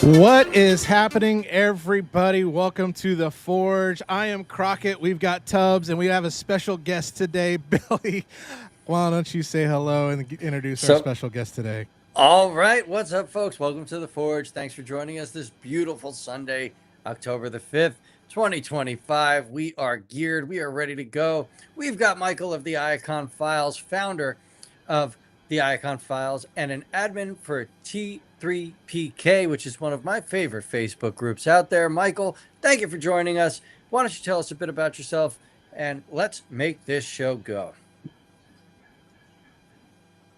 What is happening, everybody? Welcome to The Forge. I am Crockett. We've got Tubbs, and we have a special guest today, Billy. Why don't you say hello and introduce our special guest today? All right. What's up, folks? Welcome to The Forge. Thanks for joining us this beautiful Sunday, October the 5th, 2025. We are geared. We are ready to go. We've got Michael of the Iacon Files, founder of the Iacon Files, and an admin for T3PK, which is one of my favorite Facebook groups out there. Michael, thank you for joining us. Why don't you tell us a bit about yourself, and let's make this show go.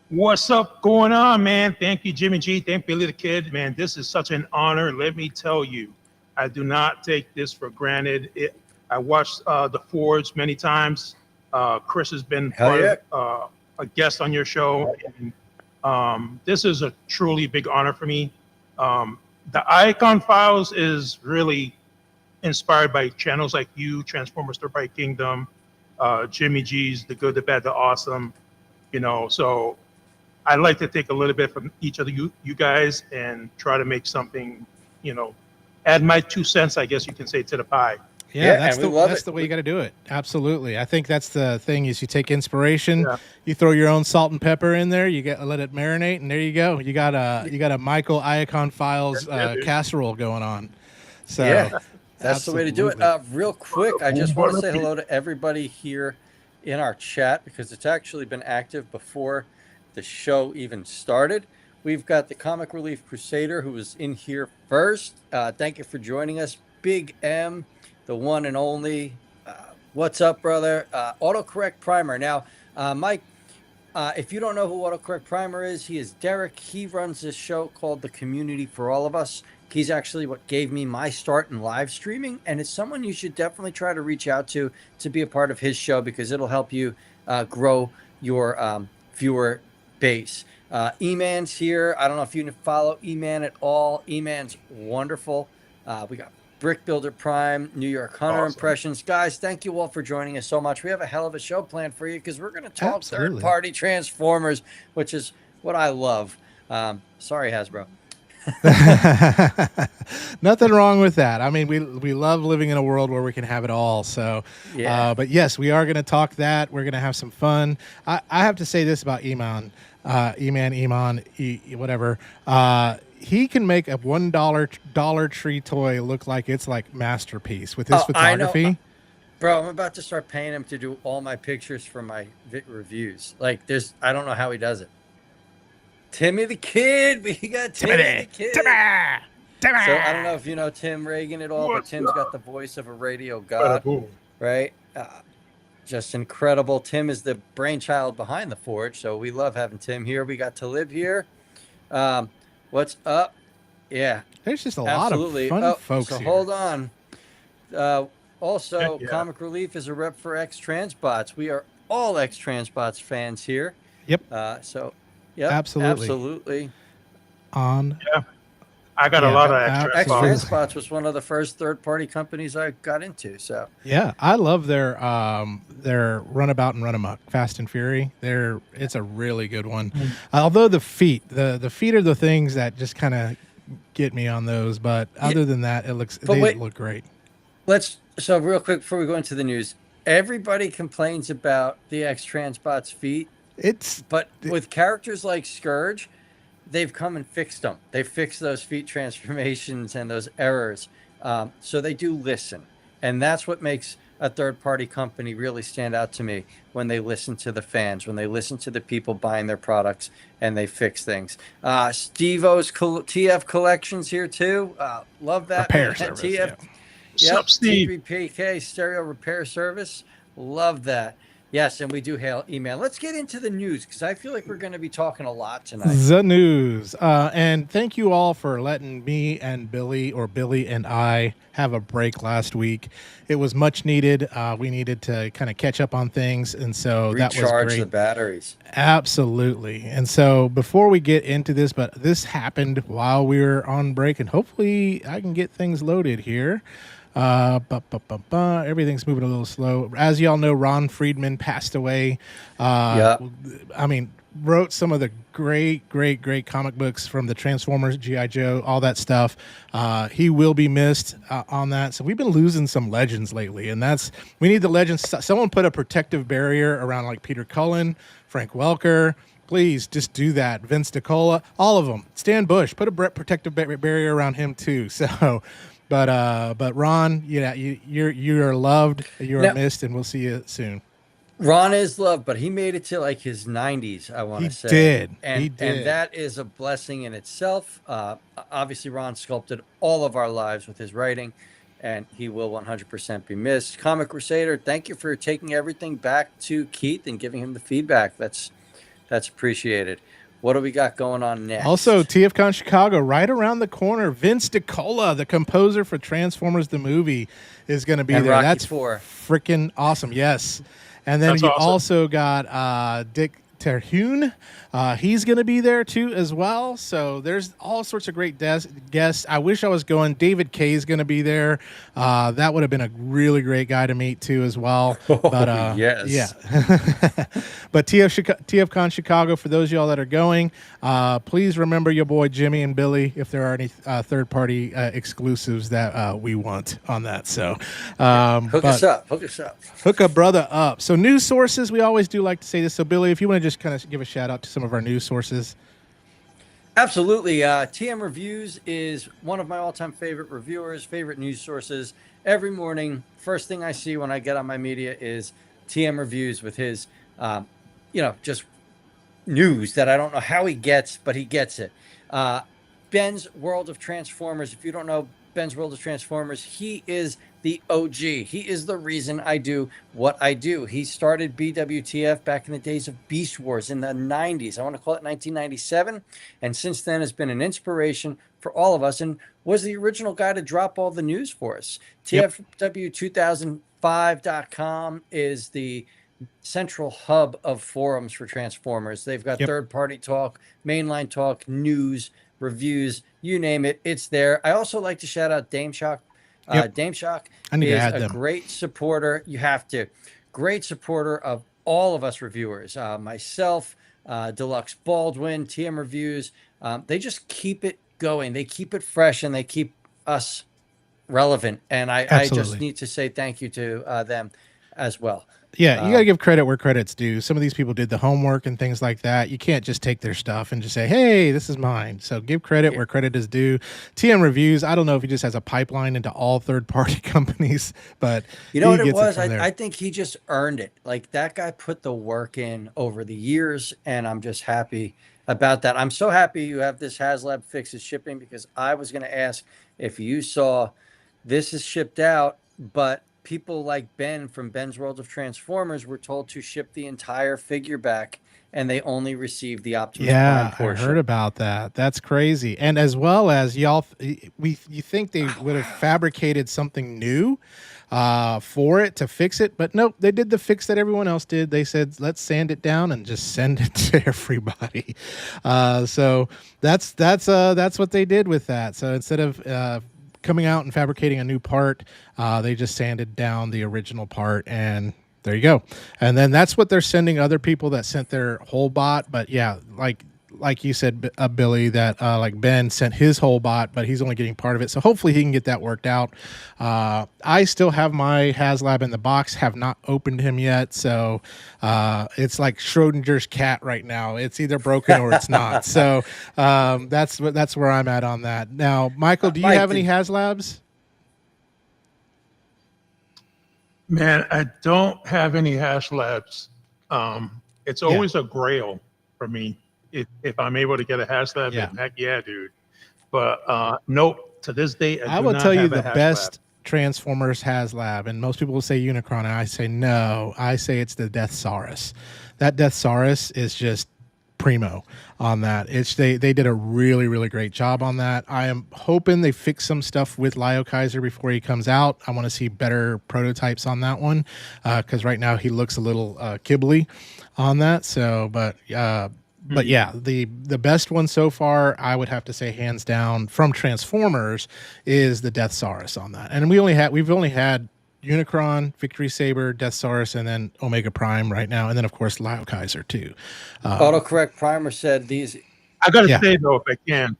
What's up going on, man? Thank you, Jimmy G. Thank Billy the Kid. Man, this is such an honor. Let me tell you, I do not take this for granted. I watched The Forge many times. Chris has been a guest on your show. And, this is a truly big honor for me. The Iacon Files is really inspired by channels like you, Transformers Third Party Kingdom, Jimmy G's The Good, the Bad, the Awesome. You know, so I'd like to take a little bit from each of you guys and try to make something, you know, add my 2 cents, I guess you can say, to the pie. Yeah, that's the way you got to do it. Absolutely. I think that's the thing is you take inspiration, you throw your own salt and pepper in there, let it marinate, and there you go. You got a Michael Iacon Files casserole going on. So yeah, that's the way to do it. Real quick, I just want to say hello to everybody here in our chat because it's actually been active before the show even started. We've got the Comic Relief Crusader who was in here first. Thank you for joining us. Big M, the one and only. What's up, brother? Autocorrect Primer. Now, Mike, if you don't know who Autocorrect Primer is, he is Derek. He runs this show called The Community for All of Us. He's actually what gave me my start in live streaming, and it's someone you should definitely try to reach out to be a part of his show because it'll help you grow your viewer base. E-Man's here. I don't know if you follow E-Man at all. E-Man's wonderful. We got Brick Builder Prime, New York Hunter Impressions. Guys, thank you all for joining us so much. We have a hell of a show planned for you because we're going to talk third-party Transformers, which is what I love. Sorry, Hasbro. Nothing wrong with that. I mean, we love living in a world where we can have it all. So, but yes, we are going to talk that. We're going to have some fun. I have to say this about Iman, whatever. He can make a $1 Dollar Tree toy look like it's like masterpiece with his photography. I know. Bro, I'm about to start paying him to do all my pictures for my reviews. Like, I don't know how he does it. Timmy the Kid. We got Timmy the Kid. Timmy. So I don't know if you know Tim Reagan at all, but Tim's got the voice of a radio god, right? Just incredible. Tim is the brainchild behind The Forge, so we love having Tim here. We got to live here. What's up? Yeah. There's just a lot of fun folks so here. Hold on. Also, Comic Relief is a rep for X-Transbots. We are all X-Transbots fans here. Yep. Absolutely. I got a lot of X-Transbots was one of the first third-party companies I got into. So yeah, I love their Runabout and Runamuck, Fast and Fury. It's a really good one. Although the feet are the things that just kind of get me on those. But other than that, they look great. So real quick before we go into the news, everybody complains about the X-Transbots feet. But with characters like Scourge, they've come and fixed them. They fixed those feet transformations and those errors. So they do listen. And that's what makes a third-party company really stand out to me, when they listen to the fans, when they listen to the people buying their products, and they fix things. Steve-O's TF Collections here too. Love that. Repair service. TF, What's up, Steve? T3PK Stereo Repair Service. Love that. Yes, and we do hail email. Let's get into the news, because I feel like we're going to be talking a lot tonight. The news. And thank you all for letting me and Billy, or Billy and I, have a break last week. It was much needed. We needed to kind of catch up on things, and so that was great. Recharge the batteries. Absolutely. And so before we get into this, but this happened while we were on break, and hopefully I can get things loaded here. Everything's moving a little slow. As y'all know, Ron Friedman passed away. I mean, wrote some of the great comic books from the Transformers, G.I. Joe, all that stuff. He will be missed on that. So we've been losing some legends lately, and we need the legends. Someone put a protective barrier around, like, Peter Cullen, Frank Welker. Please just do that. Vince DiCola, all of them. Stan Bush, put a protective barrier around him too. So. But Ron, you're loved, you're missed, and we'll see you soon. Ron is loved, but he made it to like his 90s, I want to say. He did. And that is a blessing in itself. Obviously, Ron sculpted all of our lives with his writing, and he will 100% be missed. Comic Crusader, thank you for taking everything back to Keith and giving him the feedback. That's appreciated. What do we got going on next? Also, TFCon Chicago, right around the corner. Vince DiCola, the composer for Transformers the movie, is going to be there. Rocky That's IV. Freaking awesome. Yes. And then also got Dick Terhune. He's going to be there too as well. So there's all sorts of great guests. I wish I was going. David Kay is going to be there. That would have been a really great guy to meet too as well. But yes. Yeah. But TFCon Chicago, for those of y'all that are going, please remember your boy Jimmy and Billy if there are any third-party exclusives that we want on that. So hook us up. Hook a brother up. So news sources, we always do like to say this. So Billy, if you want to just kind of give a shout out to some of our news sources. Absolutely. TM Reviews is one of my all-time favorite reviewers, favorite news sources. Every morning, first thing I see when I get on my media is TM Reviews with his, just news that I don't know how he gets, but he gets it. Ben's World of Transformers. If you don't know Ben's World of Transformers, he is the OG. He is the reason I do what I do. He started BWTF back in the days of Beast Wars in the 90s. I want to call it 1997. And since then has been an inspiration for all of us and was the original guy to drop all the news for us. Yep. TFW2005.com is the central hub of forums for Transformers. They've got third-party talk, mainline talk, news, reviews, you name it, it's there. I also like to shout out Dame Shock. Dame Shock is a great supporter. You have to. Great supporter of all of us reviewers. Myself, Deluxe Baldwin, TM Reviews. They just keep it going. They keep it fresh, and they keep us relevant. And I just need to say thank you to them as well. Yeah, you got to give credit where credit's due. Some of these people did the homework and things like that. You can't just take their stuff and just say, hey, this is mine. So give credit where credit is due. TM Reviews, I don't know if he just has a pipeline into all third-party companies, but you know what it was? I think he just earned it. Like, that guy put the work in over the years, and I'm just happy about that. I'm so happy you have this HasLab fixes shipping, because I was going to ask if you saw this is shipped out, but people like Ben from Ben's World of Transformers were told to ship the entire figure back, and they only received the Optimus Prime portion. I heard about that. That's crazy. And as well as you think they would have fabricated something new for it to fix it, but nope, they did the fix that everyone else did. They said, let's sand it down and just send it to everybody. So that's what they did with that. So instead of coming out and fabricating a new part, they just sanded down the original part, and there you go. And then that's what they're sending other people that sent their whole bot. But yeah, like like you said, Billy, that like Ben sent his whole bot, but he's only getting part of it. So hopefully he can get that worked out. I still have my HasLab in the box, have not opened him yet. So it's like Schrodinger's cat right now. It's either broken or it's not. So that's where I'm at on that. Now, Michael, do you have any HasLabs? Man, I don't have any HasLabs. It's always a grail for me. If I'm able to get a HasLab, heck yeah, dude. But nope, to this day, I will tell you the best Transformers HasLab, and most people will say Unicron, and I say no. I say it's the Deathsaurus. That Deathsaurus is just primo on that. They did a really, really great job on that. I am hoping they fix some stuff with Leo Kaiser before he comes out. I want to see better prototypes on that one because right now he looks a little kibbly on that. So, but yeah, the best one so far, I would have to say hands down from Transformers is the Deathsaurus on that. And we've only had Unicron, Victory Saber, Deathsaurus, and then Omega Prime right now, and then of course Leo Kaiser too. Autocorrect Primer said these. I gotta say though, if I can,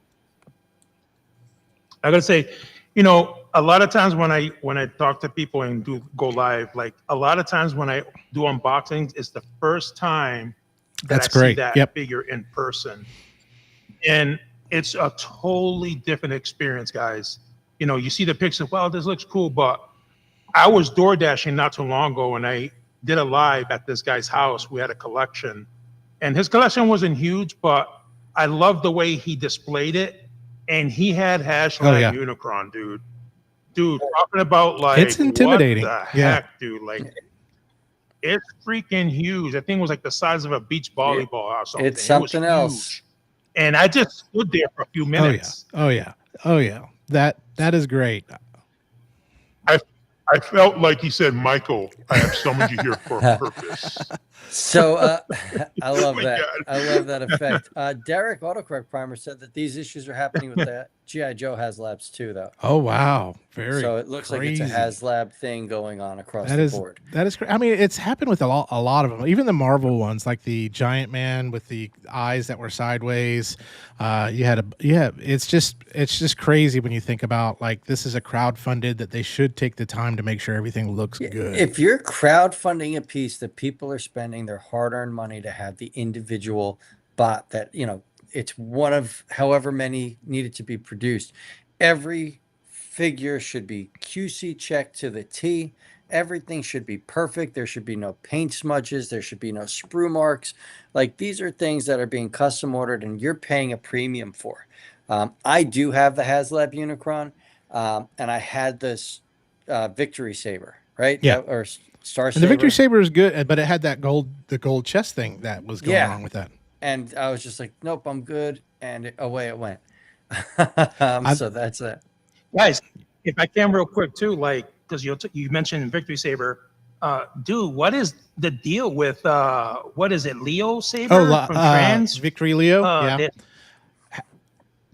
I gotta say, a lot of times when I talk to people and go live, like a lot of times when I do unboxings, it's the first time that I see that figure in person, and it's a totally different experience, guys. You see the picture, wow, this looks cool, but I was door dashing not too long ago and I did a live at this guy's house. We had a collection and his collection wasn't huge, but I loved the way he displayed it. And he had HasLab Unicron, dude. Talking about like, it's intimidating. What the heck, dude? Like, it's freaking huge. I think it was like the size of a beach volleyball or something. It's something else. And I just stood there for a few minutes. Oh yeah. That is great. I felt like he said, Michael, I have summoned you here for a purpose. So I love that. God. I love that effect. Derek, Autocorrect Primer, said that these issues are happening with the G.I. Joe HasLabs too, though. Oh, wow. So it looks crazy. Like it's a HasLab thing going on across the board. That is crazy. I mean, it's happened with a lot of them. Even the Marvel ones, like the Giant Man with the eyes that were sideways. It's just crazy when you think about like this is a crowdfunded that they should take the time to make sure everything looks good. If you're crowdfunding a piece that people are spending their hard-earned money to have the individual bot that it's one of however many needed to be produced, every figure should be QC checked to the T. Everything should be perfect. There should be no paint smudges. There should be no sprue marks. Like these are things that are being custom ordered and you're paying a premium for. I do have the HasLab Unicron and I had this Victory Saber, right? Yeah. Or Star Saber. And the Victory Saber is good, but it had the gold chest thing that was going wrong with that. And I was just like, nope, I'm good. And away it went. So that's it. Guys, if I can real quick too, like, because you mentioned Victory Saber, dude, what is the deal with what is it, Leo Saber from Trans? Victory Leo?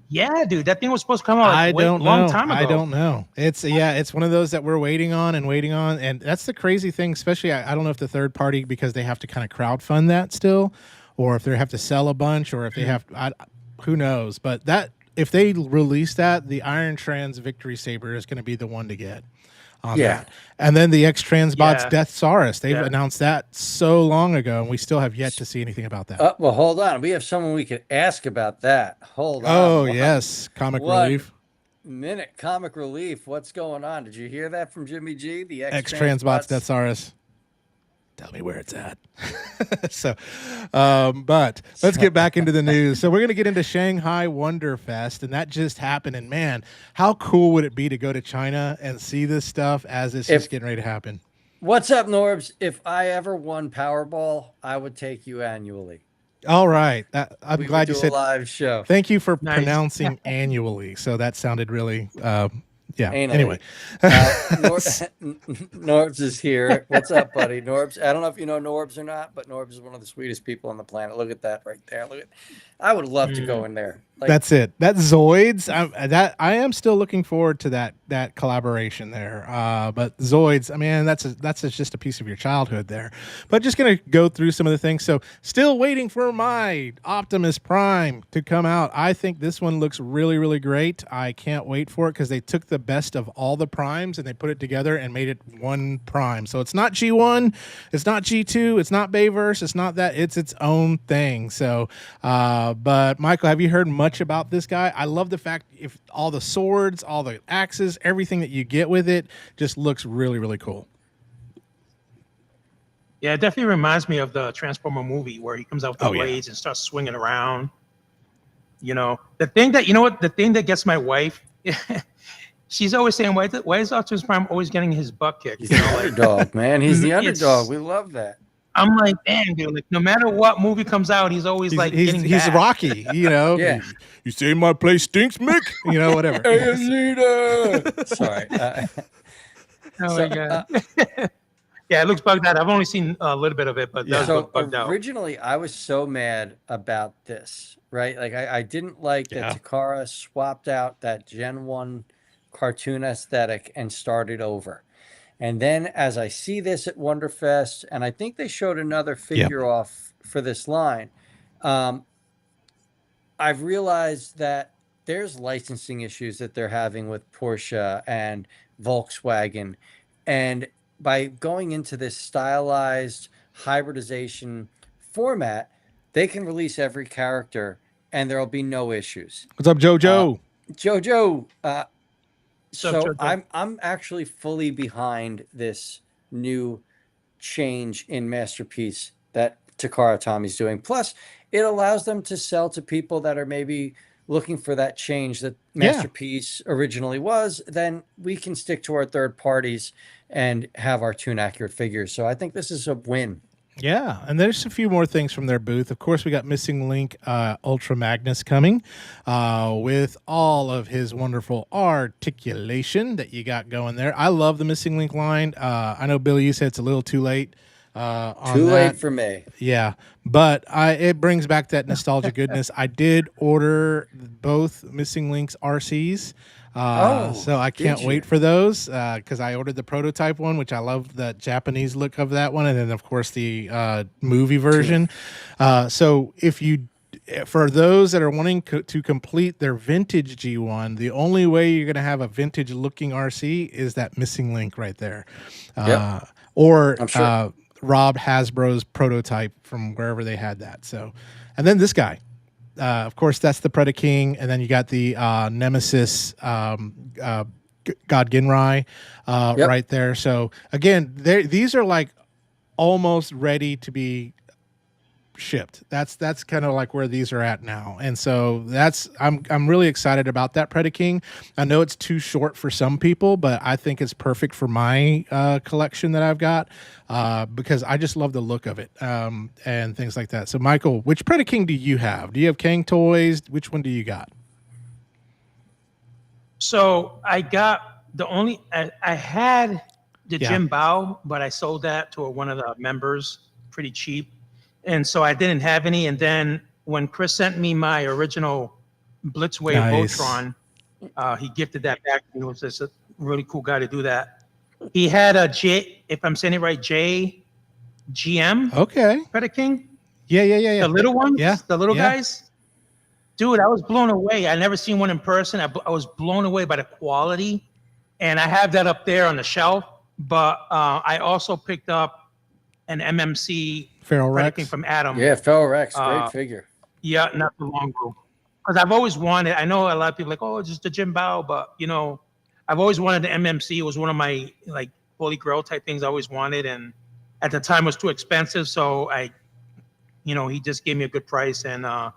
Yeah, dude, that thing was supposed to come out long time ago. I don't know. It's one of those that we're waiting on, and that's the crazy thing. Especially, I don't know if the third party, because they have to kind of crowdfund that still, or if they have to sell a bunch, or if they have, who knows? But that if they release that, the Iron Trans Victory Saber is going to be the one to get. On that. And then the X-Transbots Deathsaurus. They've announced that so long ago, and we still have yet to see anything about that. Well, hold on. We have someone we could ask about that. Hold on. Oh, yes. Comic Relief. Minute. Comic Relief. What's going on? Did you hear that from Jimmy G? The X-Transbots Deathsaurus. Tell me where it's at. So, but let's get back into the news. So we're going to get into Shanghai Wonder Fest, and that just happened. And man, how cool would it be to go to China and see this stuff as it's just getting ready to happen? What's up, Norbs? If I ever won Powerball, I would take you annually. All right. I'm glad you said a live show. Thank you for pronouncing annually. So that sounded really, Anally. Anyway. Norbs is here. What's up, buddy? Norbs. I don't know if you know Norbs or not, but Norbs is one of the sweetest people on the planet. Look at that right there. I would love to go in there. Like, that's it. That Zoids. I am still looking forward to that collaboration there. But Zoids, I mean, that's just a piece of your childhood there. But just gonna go through some of the things. So still waiting for my Optimus Prime to come out. I think this one looks really, really great. I can't wait for it because they took the best of all the primes and they put it together and made it one prime. So it's not G1, it's not G2, it's not Bayverse, it's not that. It's its own thing. So, but Michael, have you heard much about this guy? I love the fact if all the swords, all the axes, everything that you get with it just looks really, really cool. Yeah, it definitely reminds me of the Transformer movie where he comes out with the Oh, yeah. blades and starts swinging around. The thing that gets my wife, she's always saying, why is Optimus Prime always getting his butt kicked? he's the underdog, man. He's the underdog. We love that. I'm like, damn, dude. Like, no matter what movie comes out, he's always he's Rocky, Yeah. You say my place stinks, Mick? Whatever. Hey, leader. Sorry. Oh my God. Yeah, it looks bugged out. I've only seen a little bit of it, but that's bugged out. Originally, I was so mad about this, right? Like, I didn't like that Takara swapped out that Gen 1 cartoon aesthetic and started over. And then as I see this at Wonderfest, and I think they showed another figure off for this line, I've realized that there's licensing issues that they're having with Porsche and Volkswagen. And by going into this stylized hybridization format, they can release every character and there'll be no issues. What's up, JoJo? JoJo, So I'm actually fully behind this new change in Masterpiece that Takara Tommy's doing. Plus, it allows them to sell to people that are maybe looking for that change that Masterpiece originally was. Then we can stick to our third parties and have our tune accurate figures. So I think this is a win. Yeah, and there's a few more things from their booth. Of course, we got Missing Link Ultra Magnus coming with all of his wonderful articulation that you got going there. I love the Missing Link line. I know, Billy, you said it's a little too late. Too late for me. Yeah, but it brings back that nostalgia goodness. I did order both Missing Links RCs. So I can't wait for those because I ordered the prototype one, which I love the Japanese look of that one, and then of course the movie version. So for those that are wanting to complete their vintage G1, the only way you're going to have a vintage looking RC is that Missing Link right there, or I'm sure. Rob Hasbro's prototype from wherever they had that. So, and then this guy. Of course, that's the Predaking, and then you got the Nemesis God Ginrai right there. So again, these are like almost ready to be shipped. That's kind of like where these are at now, and so I'm really excited about that Predaking. I know it's too short for some people, but I think it's perfect for my collection that I've got because I just love the look of it and things like that. So, Michael, which Predaking do you have? Do you have Kang Toys? Which one do you got? So I got I had the Jim Bao, but I sold that to one of the members pretty cheap. And so I didn't have any. And then when Chris sent me my original Blitzwave Voltron, he gifted that back. He was just a really cool guy to do that. He had a if I'm saying it right, JGM. Okay. Predaking. Yeah. The little ones. Yeah. The little guys. Dude, I was blown away. I never seen one in person. I was blown away by the quality. And I have that up there on the shelf. But I also picked up an MMC Feral Rex from Adam. Yeah, Feral Rex, great figure. Yeah, not too long ago. Because I've always wanted, I know a lot of people like, oh, just the Jim Bao, but I've always wanted the MMC. It was one of my like holy grail type things I always wanted, and at the time it was too expensive, so he just gave me a good price, and so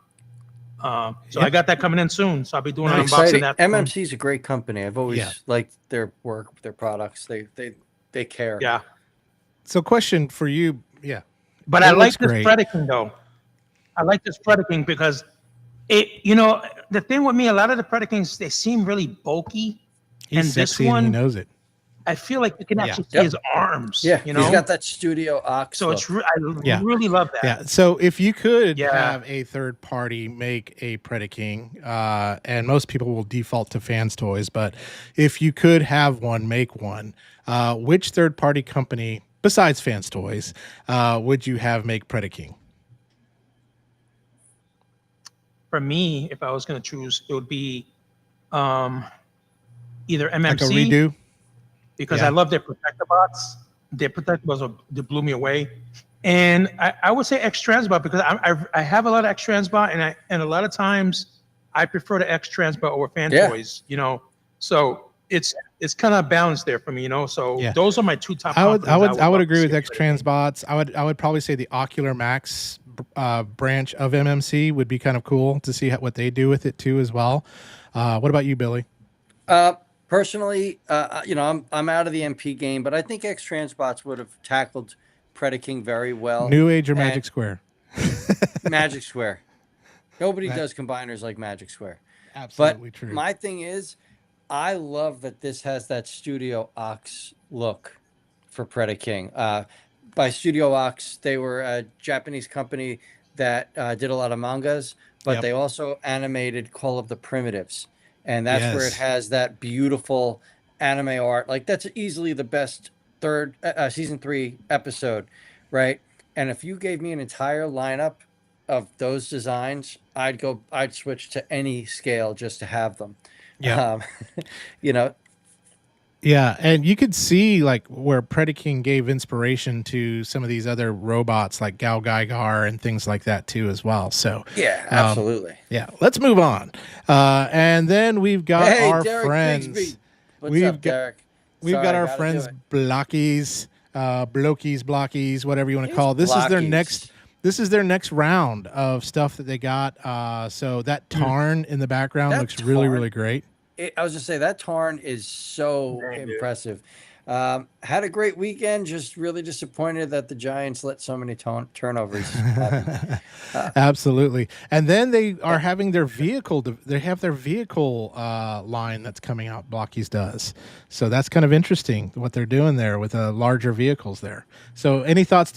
I got that coming in soon. So I'll be doing an unboxing that. MMC is a great company. I've always liked their work, their products. They care. Yeah. So, question for you, But I like this Predaking though. I like this Predaking because the thing with me, a lot of the Predakings, they seem really bulky. He's sexy and he knows it. I feel like you can actually see Yep. his arms. Yeah, you know, he's got that studio ox. so it's look. I really love that. Yeah. So if you could Yeah. have a third party make a Predaking, and most people will default to Fans Toys, but if you could have one, make one, which third party company besides Fans Toys would you have make Predaking? For me, if I was going to choose, it would be either MMC, Like a redo? because Yeah. I love their protector bots. Their protector bots they blew me away. And I would say X Transbot, because I have a lot of X Transbot, and a lot of times I prefer the X Transbot over Fan Toys. You know, so it's kind of balanced there for me. You know, so Yeah. those are my two top. I would love agree to with see X at Predaking. Transbots. I would probably say the Ocular Max branch of MMC would be kind of cool to see what they do with it too as well. What about you, Billy? Personally, you know, I'm out of the MP game, but I think X Transbots would have tackled Predaking very well. New Age or Magic Square? Magic Square. Nobody does combiners like Magic Square. Absolutely But true. my thing is, I love that this has that Studio Ox look for Predaking. By Studio Ox, they were a Japanese company that did a lot of mangas, but they also animated Call of the Primitives. And that's where it has that beautiful anime art. Like, that's easily the best season 3 episode, right? And if you gave me an entire lineup of those designs, I'd switch to any scale just to have them. Yeah. You know. Yeah, and you could see like where Predaking gave inspiration to some of these other robots like Gal Gaigar and things like that too as well. So yeah, absolutely. Yeah, let's move on. And then we've got our Derek friends. Bigsby. What's up, Derek? We've Sorry, got I our gotta friends do it. Blockies, Blockies, whatever you want to call it. This is their Blockies. next round of stuff that they got. So that Tarn in the background That looks really, Tarn- really great. I was just say that Tarn is so impressive. Had a great weekend. Just really disappointed that the Giants let so many turnovers happen. Absolutely. And then they are having their vehicle. They have their vehicle line that's coming out. Blockies does. So that's kind of interesting what they're doing there with larger vehicles there. So any thoughts?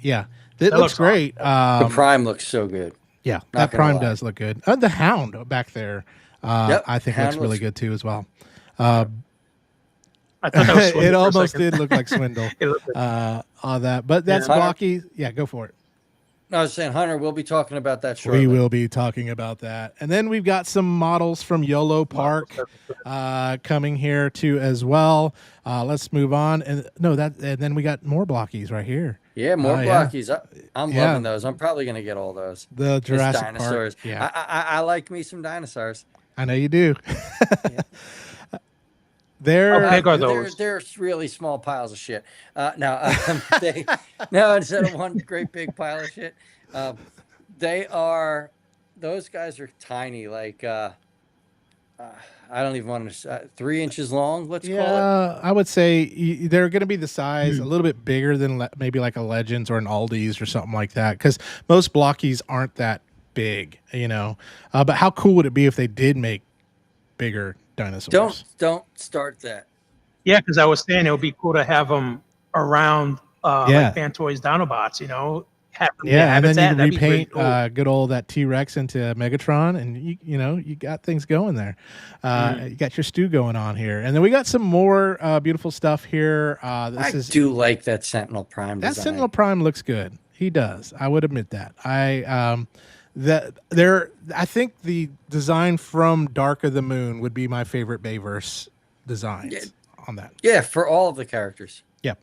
Yeah, it looks great. The Prime looks so good. Yeah, that Prime does look good. The Hound back there, I think looks really good too as well. I thought that was it almost did look like Swindle like on that, but that's Blocky. Yeah, go for it. I was saying, Hunter, we'll be talking about that shortly. We will be talking about that. And then we've got some models from YOLO Park coming here too as well. Let's move on. And then we got more Blockies right here. Yeah, more Blockies. I'm loving those. I'm probably going to get all those. The Jurassic dinosaurs. Park. Yeah. I like me some dinosaurs. I know you do. How big are those? They're really small piles of shit. Instead of one great big pile of shit, those guys are tiny. Like I don't even want to 3 inches long. Let's call it. I would say they're going to be the size a little bit bigger than maybe like a Legends or an Aldi's or something like that. Because most Blockies aren't that big, you know. But how cool would it be if they did make bigger dinosaurs? Don't start that. Yeah, because I was saying it would be cool to have them around like Fan Toys Dinobots, you know. And then you repaint good old that T-Rex into Megatron, and you got things going there. You got your stew going on here, and then we got some more beautiful stuff here. I do like that Sentinel Prime design. That Sentinel Prime looks good. He does. I would admit that. I think the design from Dark of the Moon would be my favorite Bayverse designs on that. Yeah, for all of the characters. Yep.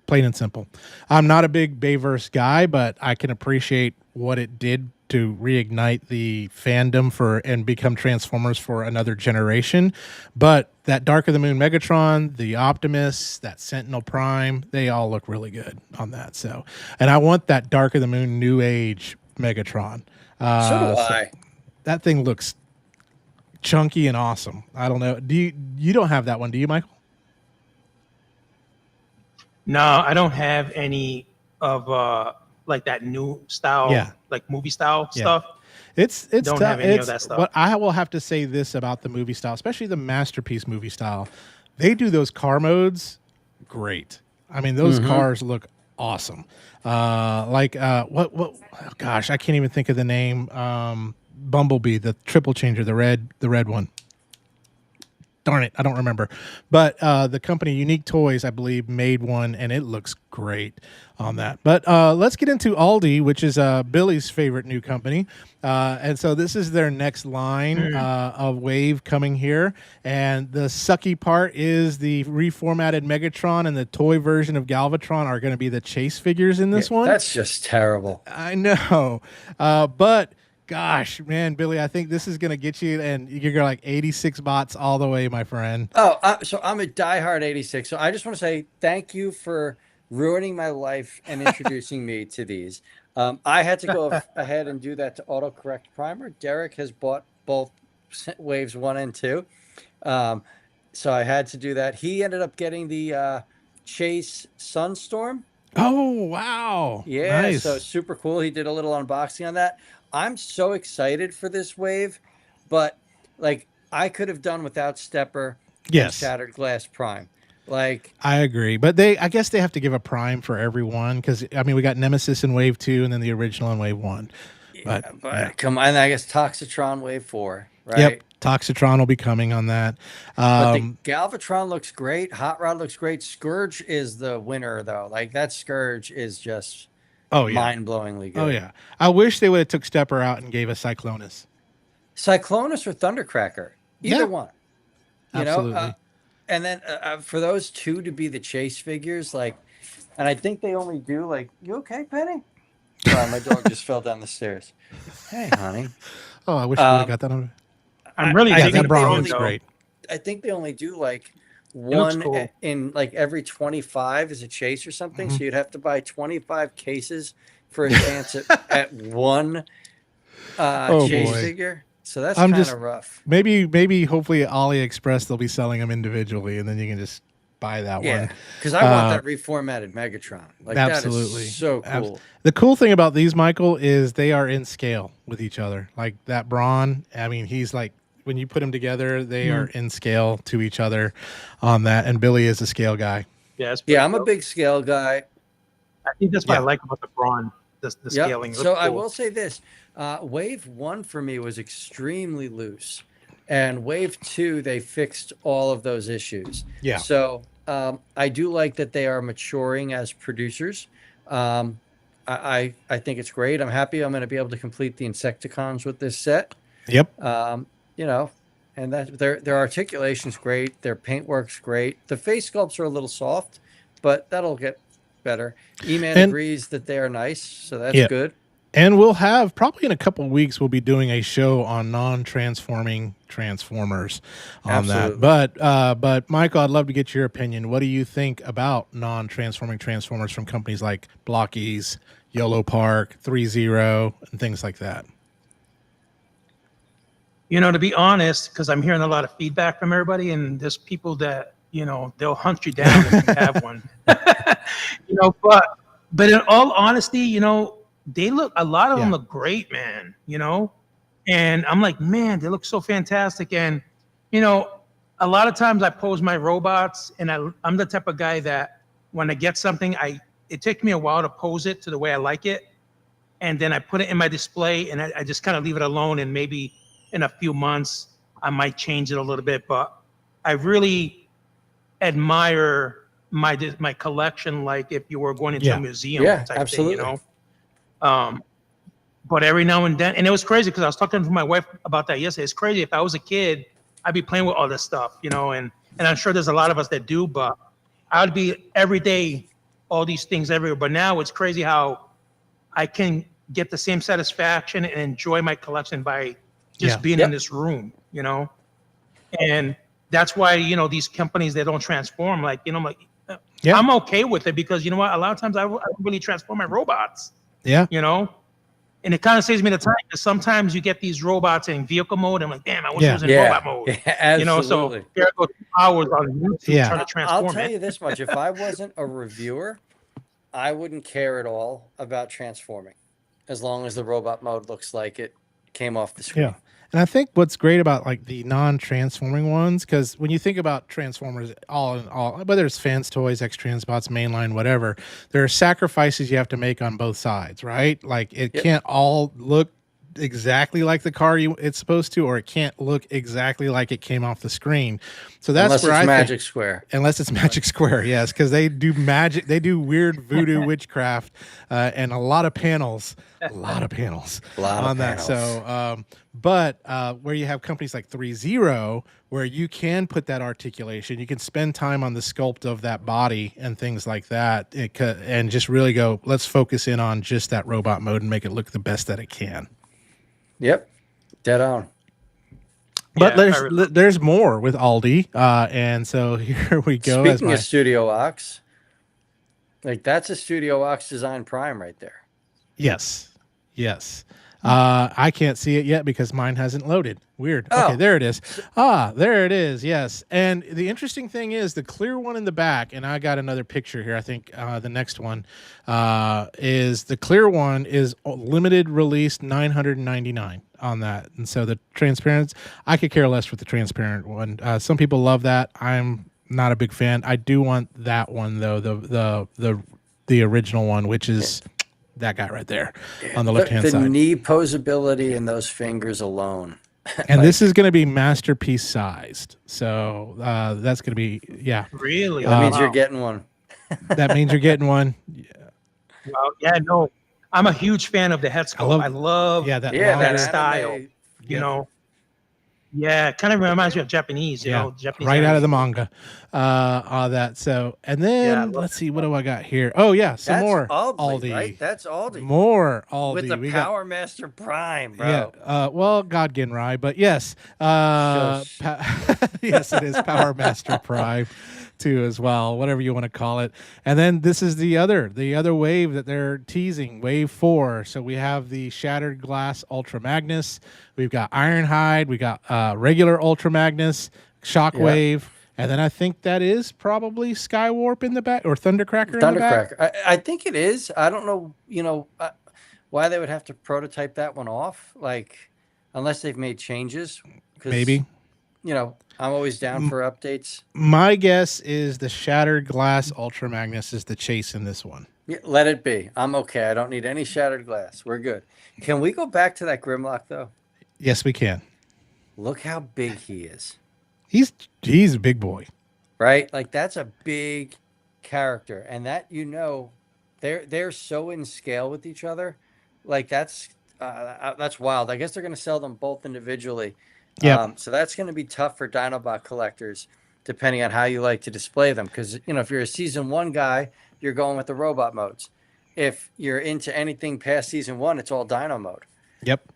Plain and simple. I'm not a big Bayverse guy, but I can appreciate what it did to reignite the fandom and become Transformers for another generation. But that Dark of the Moon Megatron, the Optimus, that Sentinel Prime, they all look really good on that. So, and I want that Dark of the Moon New Age Megatron. So do I. That thing looks chunky and awesome. I don't know. You don't have that one, do you, Michael? No, I don't have any of like that new style, like movie style stuff. It's don't tough. have any of that stuff. But I will have to say this about the movie style, especially the Masterpiece movie style. They do those car modes great. I mean, those cars look awesome. What? Oh gosh, I can't even think of the name. Bumblebee, the triple changer, the red one. Darn it, I don't remember. But the company Unique Toys, I believe, made one, and it looks great on that. But let's get into Aldi, which is Billy's favorite new company. And so this is their next line of Wave coming here. And the sucky part is the reformatted Megatron and the toy version of Galvatron are going to be the chase figures in this one. That's just terrible. I know. But gosh, man, Billy, I think this is going to get you, and you're going like 86 bots all the way, my friend. Oh, so I'm a diehard 86. So I just want to say thank you for ruining my life and introducing me to these. I had to go ahead and do that to autocorrect primer. Derek has bought both Waves 1 and 2. So I had to do that. He ended up getting the Chase Sunstorm. Oh, wow. Yeah, Nice. So super cool. He did a little unboxing on that. I'm so excited for this wave, but like I could have done without Stepper and Shattered Glass Prime. Like I agree, but I guess they have to give a prime for everyone because I mean we got Nemesis in Wave 2 and then the original in Wave 1. But come on, I guess Toxitron Wave 4, right? Yep, Toxitron will be coming on that. But the Galvatron looks great. Hot Rod looks great. Scourge is the winner though. Like that Scourge is just mind-blowingly good. Oh yeah, I wish they would have took Stepper out and gave us Cyclonus. Cyclonus or Thundercracker, either one. You Absolutely. know, and then for those two to be the chase figures, like, and I think they only do like, you okay, Penny? Sorry, my dog just fell down the stairs. Hey, honey. Oh, I wish we would have got that on. I'm really that Braun looks great. I think they only do like one in like every 25 is a chase or something. So you'd have to buy 25 cases for a chance at one chase figure. So that's kind of rough. Maybe hopefully at AliExpress they'll be selling them individually, and then you can just buy that one. Because I want that reformatted Megatron. Like absolutely, that is so cool. The cool thing about these, Michael, is they are in scale with each other. Like that Braun, I mean, he's like when you put them together, they are in scale to each other on that. And Billy is a scale guy. Yeah, I'm a big scale guy. I think that's what I like about the Braun. The scaling. So I will say this. Wave 1 for me was extremely loose. And Wave 2, they fixed all of those issues. Yeah. So I do like that they are maturing as producers. I think it's great. I'm happy I'm going to be able to complete the Insecticons with this set. Yep. You know, and that their articulation's great. Their paintwork's great. The face sculpts are a little soft, but that'll get better. E-Man agrees that they are nice, so that's good. And we'll have probably in a couple of weeks, we'll be doing a show on non-transforming Transformers on that. But Michael, I'd love to get your opinion. What do you think about non-transforming Transformers from companies like Blockies, YOLO Park, 3-0, and things like that? You know, to be honest, because I'm hearing a lot of feedback from everybody, and there's people that, you know, they'll hunt you down if you have one. You know, but in all honesty, you know, they look, a lot of them look great, man, you know? And I'm like, man, they look so fantastic. And, you know, a lot of times I pose my robots, and I'm the type of guy that when I get something, it takes me a while to pose it to the way I like it. And then I put it in my display, and I just kind of leave it alone. And maybe in a few months, I might change it a little bit. But I really admire my collection, like if you were going into a museum type absolutely. thing, you know? But every now and then, and it was crazy because I was talking to my wife about that yesterday. It's crazy. If I was a kid, I'd be playing with all this stuff, you know, and I'm sure there's a lot of us that do, but I would be every day, all these things everywhere. But now it's crazy how I can get the same satisfaction and enjoy my collection by just being in this room, you know? And that's why, you know, these companies, they don't transform, like, you know, like, I'm okay with it because, you know what, a lot of times I really transform my robots. Yeah. You know? And it kind of saves me the time because sometimes you get these robots in vehicle mode. And I'm like, damn, I wish it was in robot mode. Yeah, absolutely. You know, so there I go 2 hours on YouTube trying to transform I'll tell you this much. If I wasn't a reviewer, I wouldn't care at all about transforming as long as the robot mode looks like it came off the screen. Yeah. And I think what's great about like the non-transforming ones, because when you think about Transformers, all in all, whether it's Fans Toys, X-Transbots, Mainline, whatever, there are sacrifices you have to make on both sides, right? Like it can't all look exactly like the car it's supposed to, or it can't look exactly like it came off the screen. So that's unless where it's I Magic think, Square. unless it's Magic Square, yes, because they do magic, they do weird voodoo witchcraft, and a lot of panels on that. So, but where you have companies like 3-0, where you can put that articulation, you can spend time on the sculpt of that body and things like that, and just really go, let's focus in on just that robot mode and make it look the best that it can. Yep, dead on. But there's more with Aldi, and so here we go. Speaking of Studio Ox, like that's a Studio Ox Design Prime right there. Yes. I can't see it yet because mine hasn't loaded. Weird. Oh. Okay, there it is. There it is. Yes. And the interesting thing is the clear one in the back, and I got another picture here. I think the next one is the clear one is limited release $999 on that. And so the transparent, I could care less with the transparent one. Some people love that. I'm not a big fan. I do want that one though, the original one, which is that guy right there on the left-hand side. The knee posability in those fingers alone. And this is going to be masterpiece sized. So that's going to be, Really? That means you're getting one. That means you're getting one. Well, no. I'm a huge fan of the head sculpt. I love that style. You know. Yeah, it kind of reminds me of Japanese, you know, Japanese right out of the manga. All that. So, and then let's see, what do I got here? Oh yeah, some more Aldi. Right? That's Aldi. More Aldi with the Power Master Prime, bro. Yeah. Well, God Genrai, but yes. Yes, it is Power Master Prime too as well, whatever you want to call it. And then this is the other wave that they're teasing, wave 4. So we have the Shattered Glass Ultra Magnus, we've got Ironhide, we got regular Ultra Magnus, Shockwave, and then I think that is probably Skywarp in the back, or Thundercracker in the back. I think it is. I don't know, why they would have to prototype that one off, like unless they've made changes. Maybe. I'm always down for updates. My guess is the Shattered Glass Ultra Magnus is the chase in this one. Yeah, let it be. I'm okay. I don't need any shattered glass. We're good. Can we go back to that Grimlock, though? Yes, we can. Look how big he is. He's a big boy. Right? Like, that's a big character. And that, they're so in scale with each other. Like, that's wild. I guess they're going to sell them both individually. Yeah. So that's going to be tough for Dinobot collectors, depending on how you like to display them. Because, if you're a season 1 guy, you're going with the robot modes. If you're into anything past season 1, it's all Dino mode. Yep.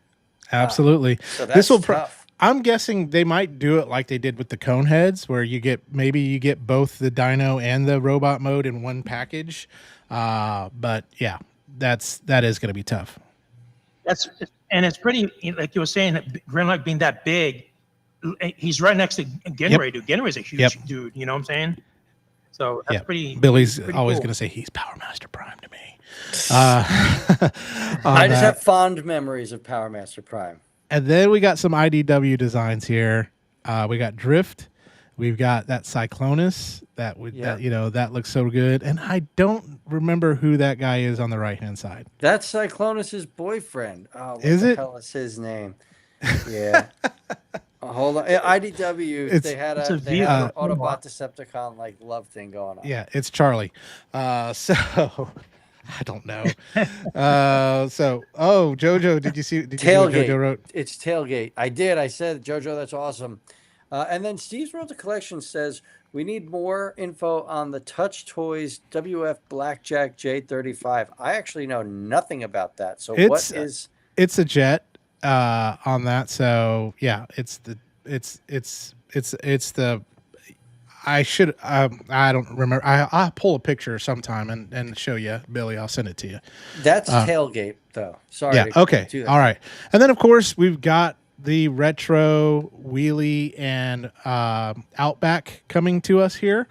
Absolutely. So that's tough. I'm guessing they might do it like they did with the cone heads, where you get both the Dino and the robot mode in one package. But yeah, that is going to be tough. And it's pretty, like you were saying, Grimlock being that big, he's right next to Genrai, dude. Genrai's a huge dude, you know what I'm saying? So that's pretty. Billy's pretty always cool. going to say he's Power Master Prime to me. I just have fond memories of Power Master Prime. And then we got some IDW designs here. We got Drift. We've got that Cyclonus that looks so good. And I don't remember who that guy is on the right-hand side. That's Cyclonus's boyfriend. Oh, what is the it? hell is his name? Yeah. Hold on. IDW, they had an Autobot Decepticon like love thing going on. Yeah, it's Charlie. So I don't know. JoJo, did you see what JoJo wrote? It's Tailgate. I did. I said, JoJo, that's awesome. And then Steve's World of Collection says, we need more info on the Touch Toys WF Blackjack J35. I actually know nothing about that. So it's a jet on that. So yeah, I don't remember. I'll pull a picture sometime and show you, Billy. I'll send it to you. That's Tailgate though. Sorry. Yeah. Okay. All right. And then of course we've got the retro wheelie and Outback coming to us here.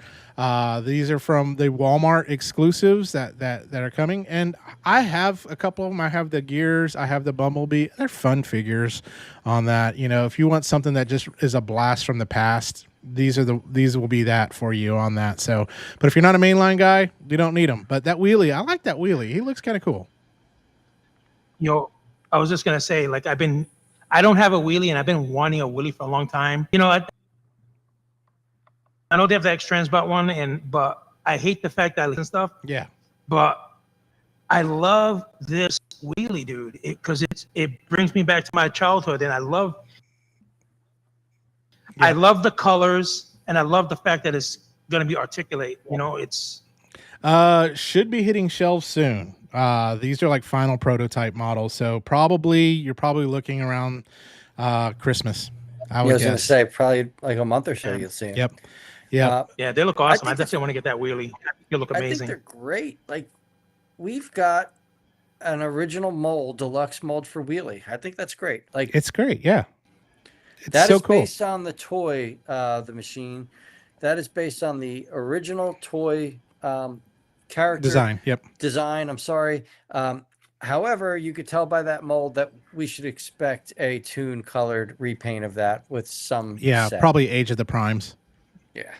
These are from the Walmart exclusives that are coming, and I have a couple of them. I have the Gears, I have the Bumblebee. They're fun figures on that. You know, if you want something that just is a blast from the past, these will be that for you on that. So, but if you're not a mainline guy, you don't need them. But that wheelie, I like that wheelie. He looks kind of cool. I was just gonna say, like, I don't have a wheelie, and I've been wanting a wheelie for a long time. You know, I know they have the X-Transbot one, but I hate the fact that I listen stuff. Yeah. But I love this wheelie, dude, because it brings me back to my childhood, and I love the colors, and I love the fact that it's gonna be articulate. You know, it's should be hitting shelves soon. These are like final prototype models, so you're probably looking around Christmas. I was going to say probably like a month or so you'll see them. Yep. Yeah. Yeah, they look awesome. I definitely want to get that wheelie. They look amazing. I think they're great. Like, we've got an original mold, deluxe mold for wheelie. I think that's great. Like, it's great. Yeah. It's that so is cool. based on the toy, the machine. That is based on the original toy character design. Yep. Design. I'm sorry. However, you could tell by that mold that we should expect a tune colored repaint of that with some. Yeah, set. Probably Age of the Primes. Yeah.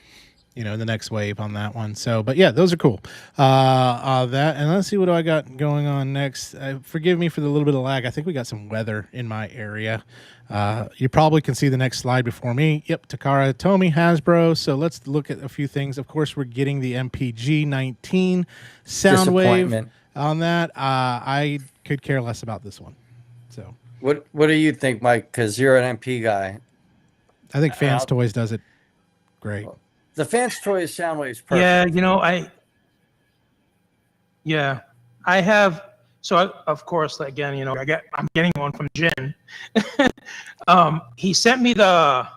You know, the next wave on that one. So, but yeah, those are cool. That, and let's see what do I got going on next. Forgive me for the little bit of lag. I think we got some weather in my area. You probably can see the next slide before me. Yep, Takara, Tomy, Hasbro. So let's look at a few things. Of course, we're getting the MPG 19 Soundwave on that. I could care less about this one. So, what do you think, Mike? Because you're an MP guy. I think Fans Toys does it great. The Fans Toys Soundwave is perfect. Yeah, you know, I have. So of course, again, you know, I'm getting one from Jen. He sent me the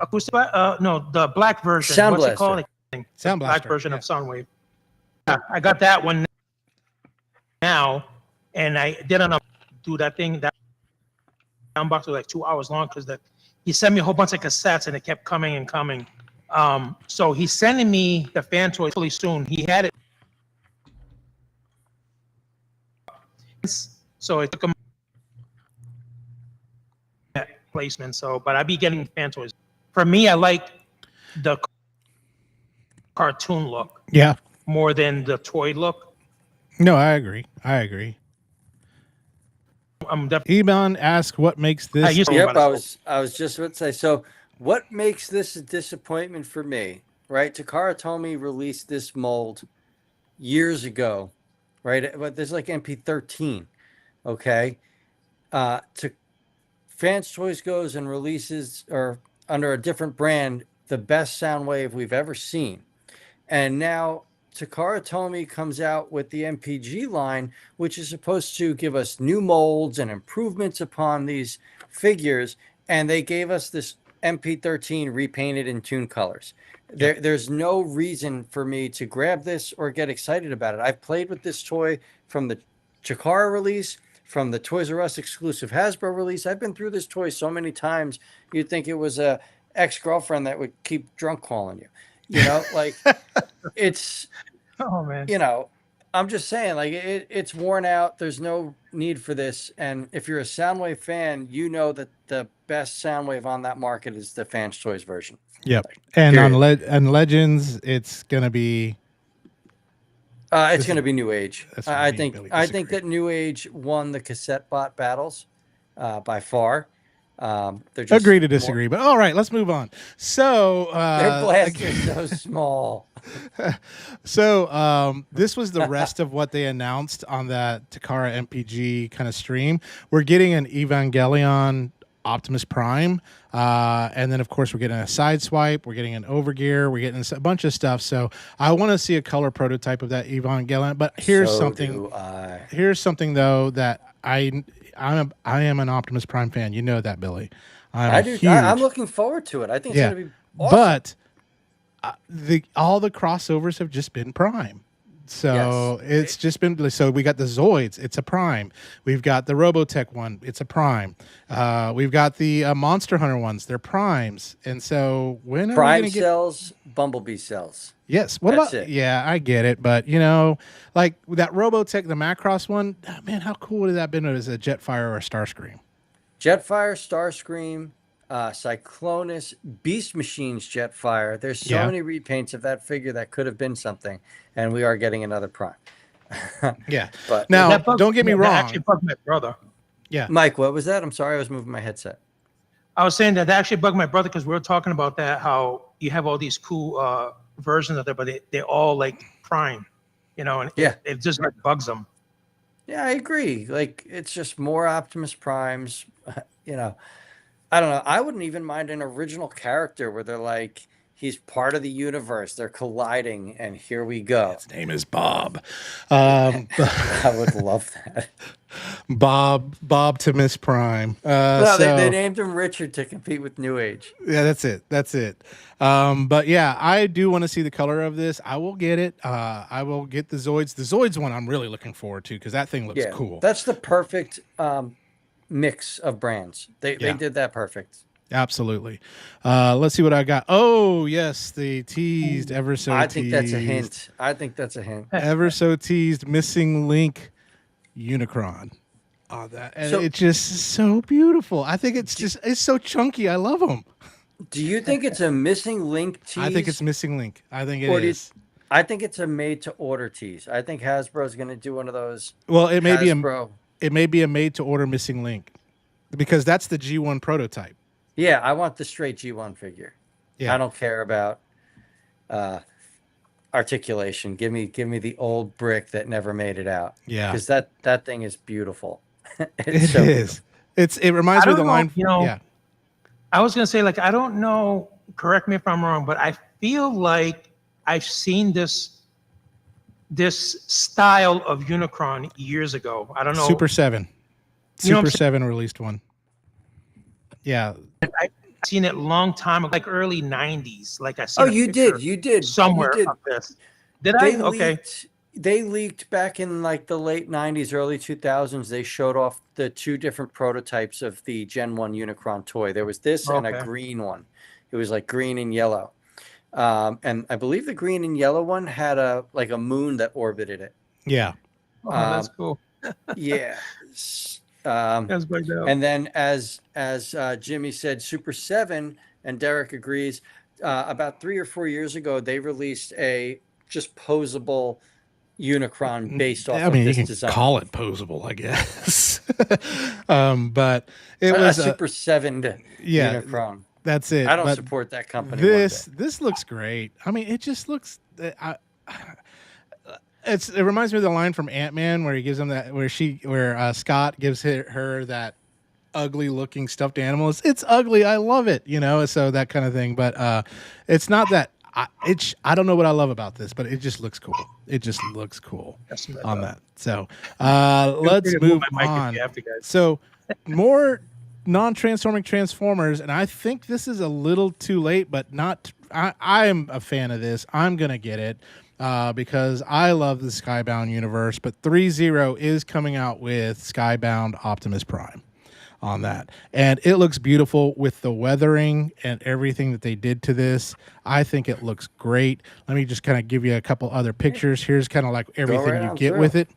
acoustic, the black version. Sound What's Blaster. it called? Sound Blaster. Black version of Soundwave. Yeah, I got that one now, and I didn't do that thing. That unbox was like 2 hours long because he sent me a whole bunch of cassettes, and it kept coming and coming. So he's sending me the Fan Toys really soon. He had it. So it took him placement. So, but I'd be getting Fan Toys. For me, I like the cartoon look. Yeah. More than the toy look. No, I agree. I'm definitely. Iman asked what makes this. Yep, I was just about to say. So, what makes this a disappointment for me? Right, Takara Tomy released this mold years ago, right? But there's like MP13, okay. To Fans Toys goes and releases, or under a different brand, the best Soundwave we've ever seen, and now Takara Tomy comes out with the MPG line, which is supposed to give us new molds and improvements upon these figures, and they gave us this MP13 repainted in tune colors. There's no reason for me to grab this or get excited about it. I've played with this toy from the Chikara release, from the Toys R Us exclusive Hasbro release. I've been through this toy so many times, you'd think it was a ex-girlfriend that would keep drunk calling you. You know, like it's, oh man, you know, I'm just saying, like it's worn out. There's no need for this. And if you're a Soundwave fan, you know that the best Soundwave on that market is the Fans Toys version. Yep. And period. On Legends, it's going to be. It's going to be New Age. I think that New Age won the cassette bot battles by far. They're just agree to disagree, but all right, let's move on. So their blast is so small. So this was the rest of what they announced on that Takara MPG kind of stream. We're getting an Evangelion Optimus Prime, and then of course we're getting a Sideswipe, we're getting an Overgear, we're getting a bunch of stuff. So I want to see a color prototype of that Evangelion. But here's something. Here's something though that I am an Optimus Prime fan. You know that, Billy. I'm looking forward to it. I think it's going to be awesome. But all the crossovers have just been Prime. So it's just been, so we got the Zoids, it's a prime. We've got the Robotech one, it's a prime. We've got the Monster Hunter ones, they're primes. And so when are we Prime going to get cells, Bumblebee cells. Yes. What That's about it. Yeah, I get it, but like that Robotech, the Macross one, man, how cool would that have been as a Jetfire or a Starscream? Jetfire, Starscream, Cyclonus, Beast Machines, Jetfire. There's so many repaints of that figure that could have been something, and we are getting another prime. Yeah. But now, don't get me wrong. That actually bugged my brother. Yeah. Mike, what was that? I'm sorry, I was moving my headset. I was saying that actually bugged my brother because we were talking about that, how you have all these cool versions of it, but they're all like prime, and it just like bugs them. Yeah, I agree. Like, it's just more Optimus Primes. I don't know. I wouldn't even mind an original character where they're like, he's part of the universe. They're colliding, and here we go. His name is Bob. I would love that. Bob to Miss Prime. No, they named him Richard to compete with New Age. Yeah, that's it. But yeah, I do want to see the color of this. I will get it. I will get the Zoids. The Zoids one I'm really looking forward to because that thing looks cool. That's the perfect mix of brands. They did that perfect. Absolutely. Let's see what I got. Oh, yes, the teased, ever so teased. I think that's a hint. Ever so teased Missing Link Unicron. Oh, it's just so beautiful. I think it's so chunky. I love them. Do you think it's a Missing Link tease? I think it's Missing Link. I think it is. I think it's a made to order tease. I think Hasbro's going to do one of those. Well, it may be a made to order Missing Link because that's the G1 prototype. Yeah, I want the straight G1 figure. Yeah. I don't care about articulation. Give me the old brick that never made it out. Yeah. Because that thing is beautiful. It is. Beautiful. It reminds me of the line. Yeah. I was going to say, like, I don't know, correct me if I'm wrong, but I feel like I've seen this style of Unicron years ago. I don't know. Super 7. Super 7 released one. Yeah. I've seen it a long time ago, like early 90s. Like I said. Oh, you did. Somewhere of this. Did I? Okay. They leaked back in like the late 90s, early 2000s. They showed off the 2 different prototypes of the Gen 1 Unicron toy. There was this and a green one. It was like green and yellow. And I believe the green and yellow one had a moon that orbited it. Yeah. Oh, that's cool. Yeah. And then as Jimmy said, Super 7, and Derek agrees, about 3 or 4 years ago, they released a just posable Unicron based off of this design. You can call it posable, I guess. But it was a Super 7 Unicron. That's it. I don't support that company. This looks great. I mean, it just looks. It reminds me of the line from Ant-Man where he gives him that, where Scott gives her that ugly looking stuffed animal. It's ugly. I love it. So that kind of thing. But it's not that. I don't know what I love about this, but it just looks cool. It just looks cool on that. So let's move on. So more non-transforming Transformers, and I think this is a little too late, but not. I am a fan of this. I'm gonna get it because I love the Skybound universe. But 3-0 is coming out with Skybound Optimus Prime on that, and it looks beautiful with the weathering and everything that they did to this. I think it looks great. Let me just kind of give you a couple other pictures. Here's kind of like everything you get with it.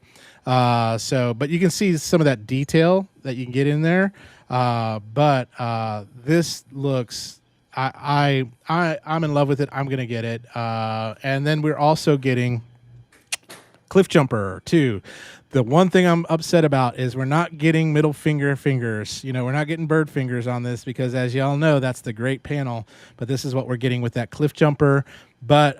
But you can see some of that detail that you can get in there. But this looks, I'm in love with it. I'm gonna get it. And then we're also getting Cliff Jumper too. The one thing I'm upset about is we're not getting middle finger fingers. We're not getting bird fingers on this because, as y'all know, that's the great panel. But this is what we're getting with that Cliff Jumper. But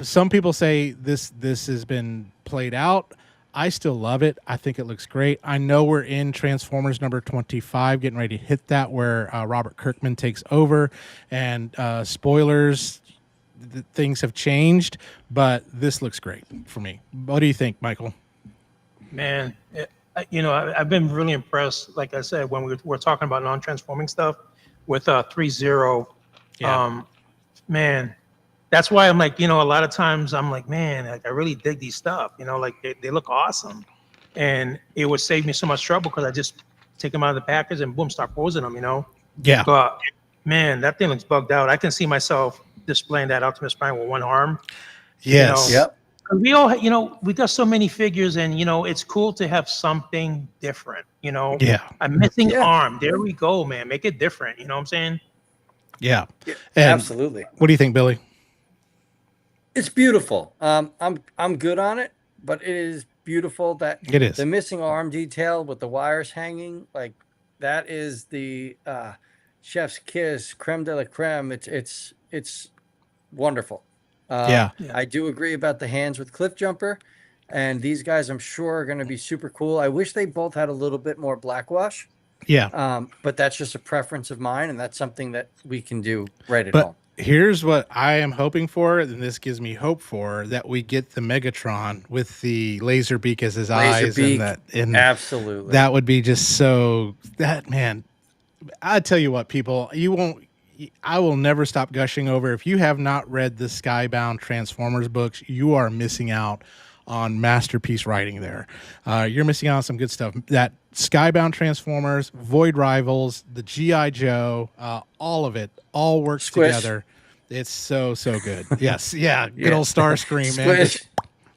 some people say this has been played out. I still love it. I think it looks great. I know we're in Transformers number 25, getting ready to hit that, where Robert Kirkman takes over. And spoilers, things have changed, but this looks great for me. What do you think, Michael? Man, I've been really impressed. Like I said, when we're talking about non-transforming stuff with 3-0, yeah. Man, that's why I'm like, a lot of times I'm like, man, like, I really dig these stuff. Like they look awesome, and it would save me so much trouble because I just take them out of the package and boom, start posing them. Yeah. But man, that thing looks bugged out. I can see myself displaying that Optimus Prime with one arm. Yes. Yep. We all, we got so many figures, and it's cool to have something different. Yeah. A missing arm. There we go, man. Make it different. You know what I'm saying? Yeah. Absolutely. What do you think, Billy? It's beautiful. I'm good on it, but it is beautiful that It is. the missing arm detail with the wires hanging, like that is the chef's kiss, creme de la creme. It's wonderful. I do agree about the hands with Cliff Jumper, and these guys I'm sure are going to be super cool. I wish they both had a little bit more blackwash. Yeah. But that's just a preference of mine, and that's something that we can do right at home. Here's what I am hoping for, and this gives me hope for, that we get the Megatron with the laser beak as his eyes, and absolutely, that would be just so. That, man, I tell you what, people, I will never stop gushing over. If you have not read the Skybound Transformers books, you are missing out on masterpiece writing there. You're missing out on some good stuff. That Skybound Transformers, Void Rivals, the G.I. Joe, all of it, all works together. It's so good. Yes, yeah, good old Starscream,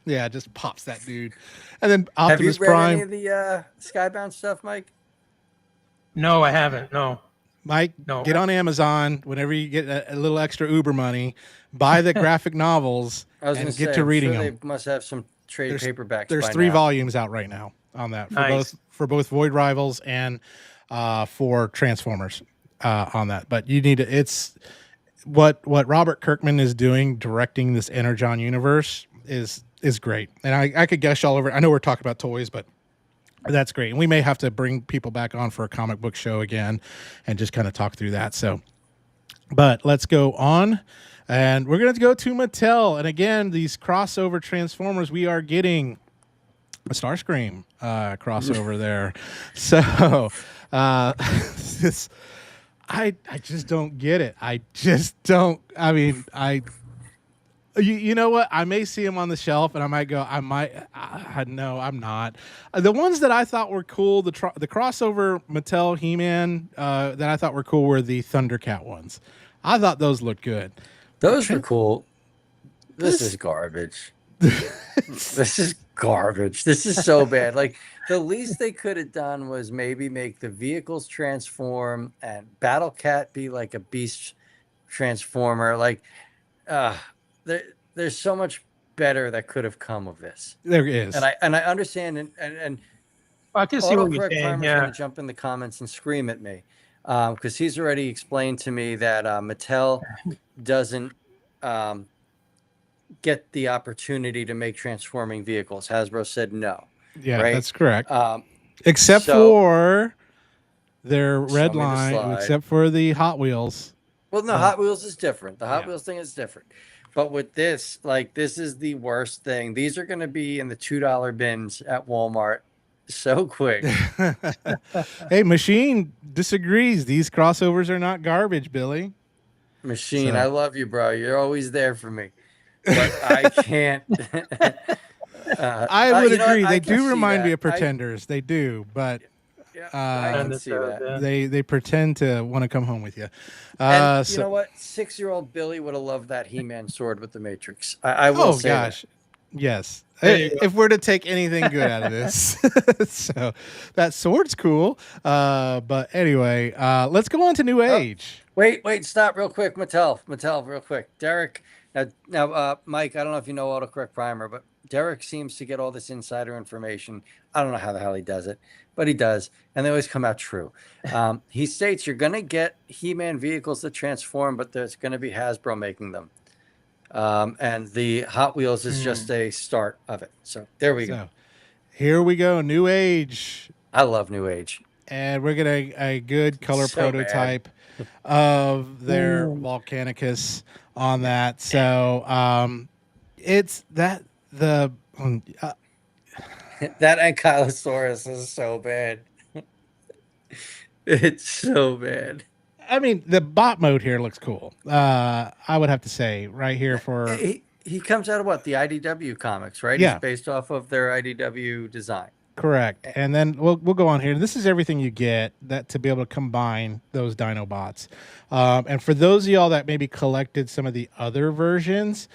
man. Just pops that dude. And then Optimus Prime. Have you read any of the Skybound stuff, Mike? No, I haven't. No. Mike, get on Amazon whenever you get a little extra Uber money, buy the graphic novels and get to reading them. They must have some trade paperbacks. There's 3 volumes out right now on that for both Void Rivals and for Transformers on that. But you need to. It's what Robert Kirkman is doing, directing this Energon universe is great. And I could gush all over. I know we're talking about toys, but that's great. And we may have to bring people back on for a comic book show again and just kind of talk through that. So, but let's go on. And we're going to go to Mattel. And again, these crossover Transformers, we are getting a Starscream crossover there. So this, I just don't get it. I just don't. I mean, you know what? I may see him on the shelf, and I might go. No, I'm not. The ones that I thought were cool, the crossover Mattel He-Man that I thought were cool were the Thundercat ones. I thought those looked good. Those were cool. This is garbage. This is garbage. This is so bad. Like, the least they could have done was maybe make the vehicles transform and Battle Cat be like a beast transformer. Like, there's so much better that could have come of this. There is. And I understand, and I can see what you're saying. Primer's going to jump in the comments and scream at me. Because he's already explained to me that Mattel doesn't get the opportunity to make transforming vehicles. Hasbro said no. Yeah, right? That's correct. Except for their red line, except for the Hot Wheels. Well, no, Hot Wheels is different. The Hot Wheels thing is different. But with this, like, this is the worst thing. These are going to be in the $2 bins at Walmart so quick. Hey, Machine disagrees. These crossovers are not garbage, Billy. Machine, I love you, bro. You're always there for me. But I can't. I would agree. They do remind me of Pretenders. They do, but I can see that. They pretend to want to come home with you. And you know what? 6-year-old Billy would have loved that He-Man sword with the Matrix. I will say that. Yes. If we're to take anything good out of this. So that sword's cool. But anyway, let's go on to New Age. Wait, stop real quick. Mattel, real quick. Derek, now, Mike, I don't know if you know Autocorrect Primer, but Derek seems to get all this insider information. I don't know how the hell he does it, but he does. And they always come out true. He states you're going to get He-Man vehicles that transform, but there's going to be Hasbro making them. And the Hot Wheels is just a start of it. So there we go. Here we go. New Age. I love New Age. And we're getting a good color prototype of their Volcanicus on that. So it's that that Ankylosaurus is so bad. It's so bad. I mean, the bot mode here looks cool. I would have to say right here for he comes out of what, the IDW comics, right? Yeah. He's based off of their IDW design. Correct. And then we'll go on here. This is everything you get that to be able to combine those Dinobots. And for those of y'all that maybe collected some of the other versions,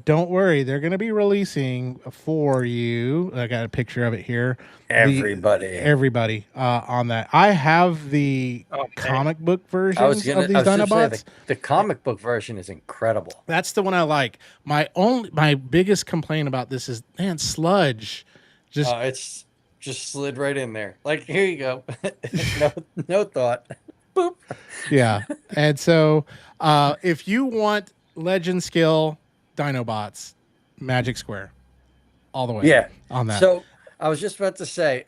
don't worry. They're going to be releasing for you. I got a picture of it here. Everybody on that. I have the comic book versions of these Dinobots. The comic book version is incredible. That's the one I like. My biggest complaint about this is, man, Sludge. It's just slid right in there. Like, here you go. no thought. Boop. Yeah. And so if you want Legend Skill Dinobots, Magic Square, all the way. Yeah. On that. So I was just about to say,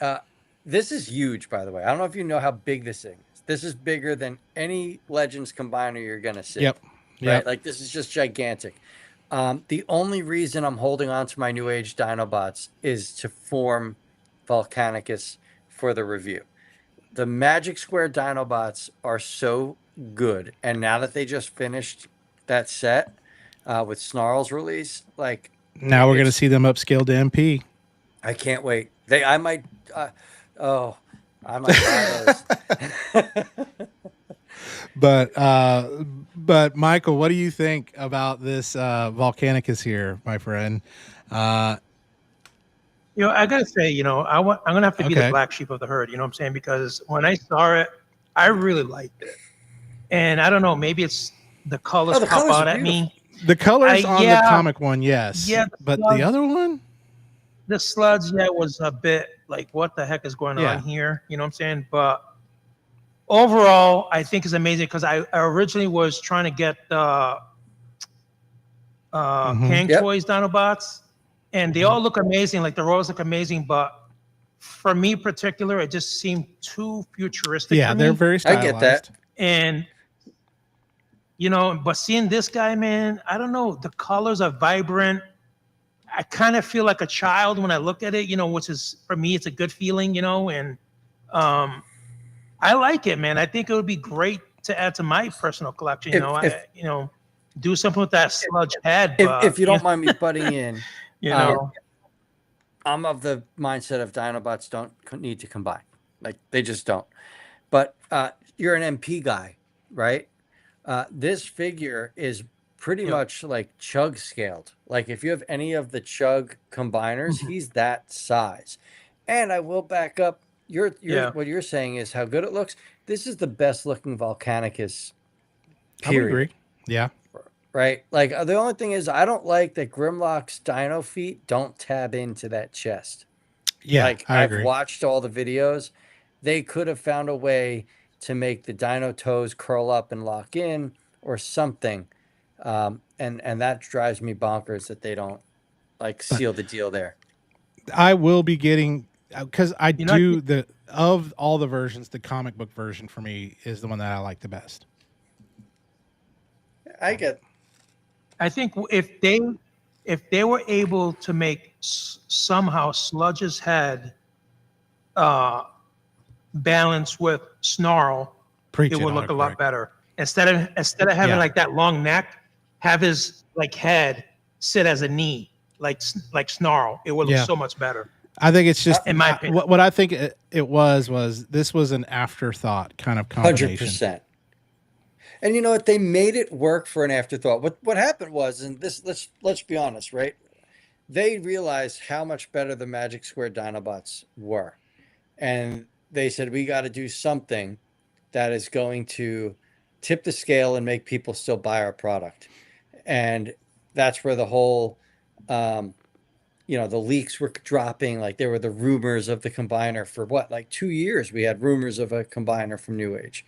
this is huge, by the way. I don't know if you know how big this thing is. This is bigger than any Legends combiner you're going to see. Yep. Right? Like, this is just gigantic. The only reason I'm holding on to my New Age Dinobots is to form Volcanicus for the review. The Magic Square Dinobots are so good, and now that they just finished that set with Snarl's release, like now we're going to see them upscaled to MP. I can't wait. I might buy those. But Michael, what do you think about this Volcanicus here, my friend? I gotta say, I'm gonna have to be the black sheep of the herd. You know what I'm saying? Because when I saw it, I really liked it, and I don't know, maybe it's the colors pop out at me. The colors on the comic one, yes. Yeah, but the other one, the Sludge, was a bit like, what the heck is going on here? You know what I'm saying? But overall, I think it's amazing because I originally was trying to get the Kang Toys Dinobots. And they all look amazing, like the roles look amazing, but for me in particular, it just seemed too futuristic. Yeah, they're very stylized. I get that. And, but seeing this guy, man, I don't know, the colors are vibrant. I kind of feel like a child when I look at it, which is, for me, it's a good feeling, and I like it, man. I think it would be great to add to my personal collection, do something with that Sludge head. If you don't mind me butting in, I'm of the mindset of Dinobots don't need to combine. Like, they just don't. But you're an MP guy, right? This figure is pretty much like Chug scaled. Like, if you have any of the Chug combiners, he's that size. And I will back up. What you're saying is how good it looks. This is the best looking Volcanicus. Period. I would agree. Yeah. Right? Like, the only thing is, I don't like that Grimlock's dino feet don't tab into that chest. Yeah, like, I've watched all the videos. They could have found a way to make the dino toes curl up and lock in or something. And that drives me bonkers that they don't, like, seal the deal there. I will be getting, because of all the versions, the comic book version for me is the one that I like the best. I think if they were able to make somehow Sludge's head balance with Snarl, it would look a lot better. Instead of having like that long neck, have his like head sit as a knee, like Snarl. It would look so much better. I think it's just in my opinion. What I think it was this was an afterthought kind of combination. 100%. And you know what? They made it work for an afterthought. What happened was, and this let's be honest, right? They realized how much better the Magic Square Dinobots were, and they said, we got to do something that is going to tip the scale and make people still buy our product. And that's where the whole, the leaks were dropping. Like, there were the rumors of the combiner for like 2 years. We had rumors of a combiner from New Age.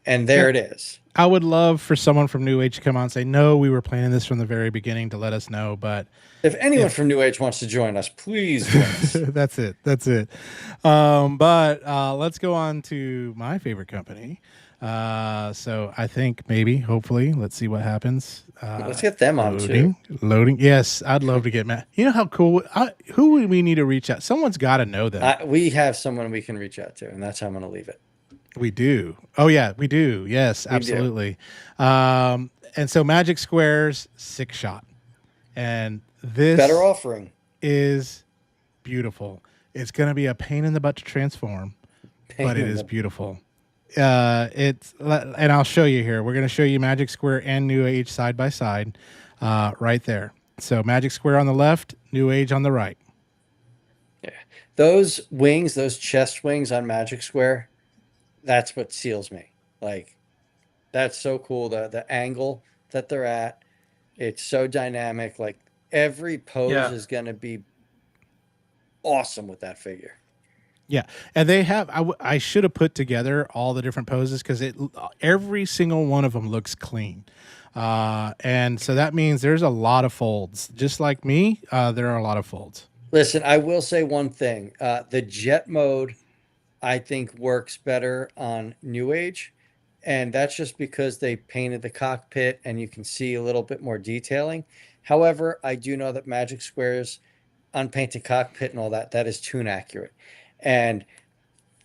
And there it is. I would love for someone from New Age to come on and say, no, we were planning this from the very beginning, to let us know. But if anyone from New Age wants to join us, please join us. That's it. But let's go on to my favorite company. So I think hopefully, let's see what happens. Let's get them on too. Loading. Yes, I'd love to get Matt. You know how cool, who would we need to reach out? Someone's got to know them. We have someone we can reach out to, and that's how I'm going to leave it. We do. Oh yeah, we do. Yes, absolutely. And so Magic Square's 6-shot, and this Better offering is beautiful. It's going to be a pain in the butt to transform, but it is beautiful. And I'll show you here. We're going to show you Magic Square and New Age side by side, right there. So Magic Square on the left, New Age on the right. Yeah, those wings, those chest wings on Magic Square, that's what seals me. Like, that's so cool. The angle that they're at, it's so dynamic. Like, every pose is going to be awesome with that figure. Yeah, and they have. I should have put together all the different poses because every single one of them looks clean, and so that means there's a lot of folds. Just like me, there are a lot of folds. Listen, I will say one thing: the jet mode, I think, works better on New Age, and that's just because they painted the cockpit and you can see a little bit more detailing. However, I do know that Magic Square's unpainted cockpit and all that is toon accurate. And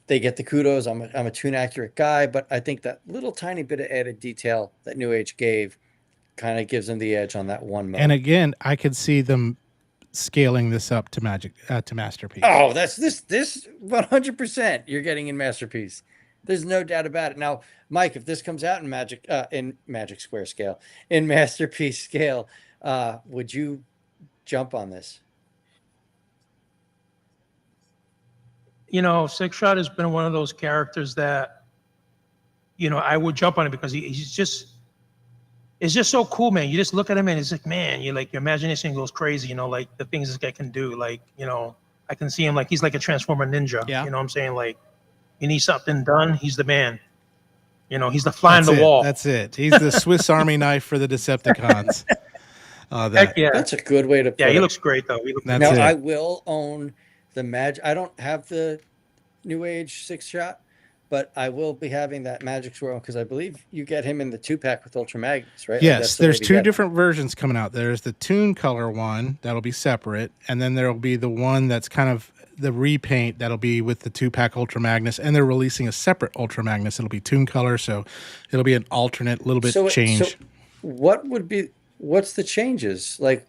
they get the kudos. I'm a toon accurate guy, but I think that little tiny bit of added detail that New Age gave kind of gives them the edge on that one mode. And again, I could see them scaling this up to Masterpiece. Oh, that's this 100%. You're getting in Masterpiece. There's no doubt about it. Now, Mike, if this comes out in Magic Square scale, in Masterpiece scale, would you jump on this? You know, 6-shot has been one of those characters that, you know, I would jump on it because it's just so cool, man. You just look at him and it's like, man, you're like, your imagination goes crazy, you know, like the things this guy can do. Like, you know, I can see him like he's like a Transformer ninja. Yeah. You know what I'm saying? Like, you need something done, he's the man. You know, he's the fly on the wall. That's it. He's the Swiss Army knife for the Decepticons. Heck yeah. That's a good way to put it. Yeah, he looks great, though. I will own the Magic. I don't have the New Age 6-shot, but I will be having that Magic Swirl because I believe you get him in the 2-pack with Ultra Magnets, right? Yes, there's 2 different versions coming out. There's the Toon color one that'll be separate, and then there'll be the one that's kind of the repaint that'll be with the 2-pack Ultra Magnus, and they're releasing a separate Ultra Magnus. It'll be Toon color, so it'll be an alternate little bit change. So what's the changes? Like,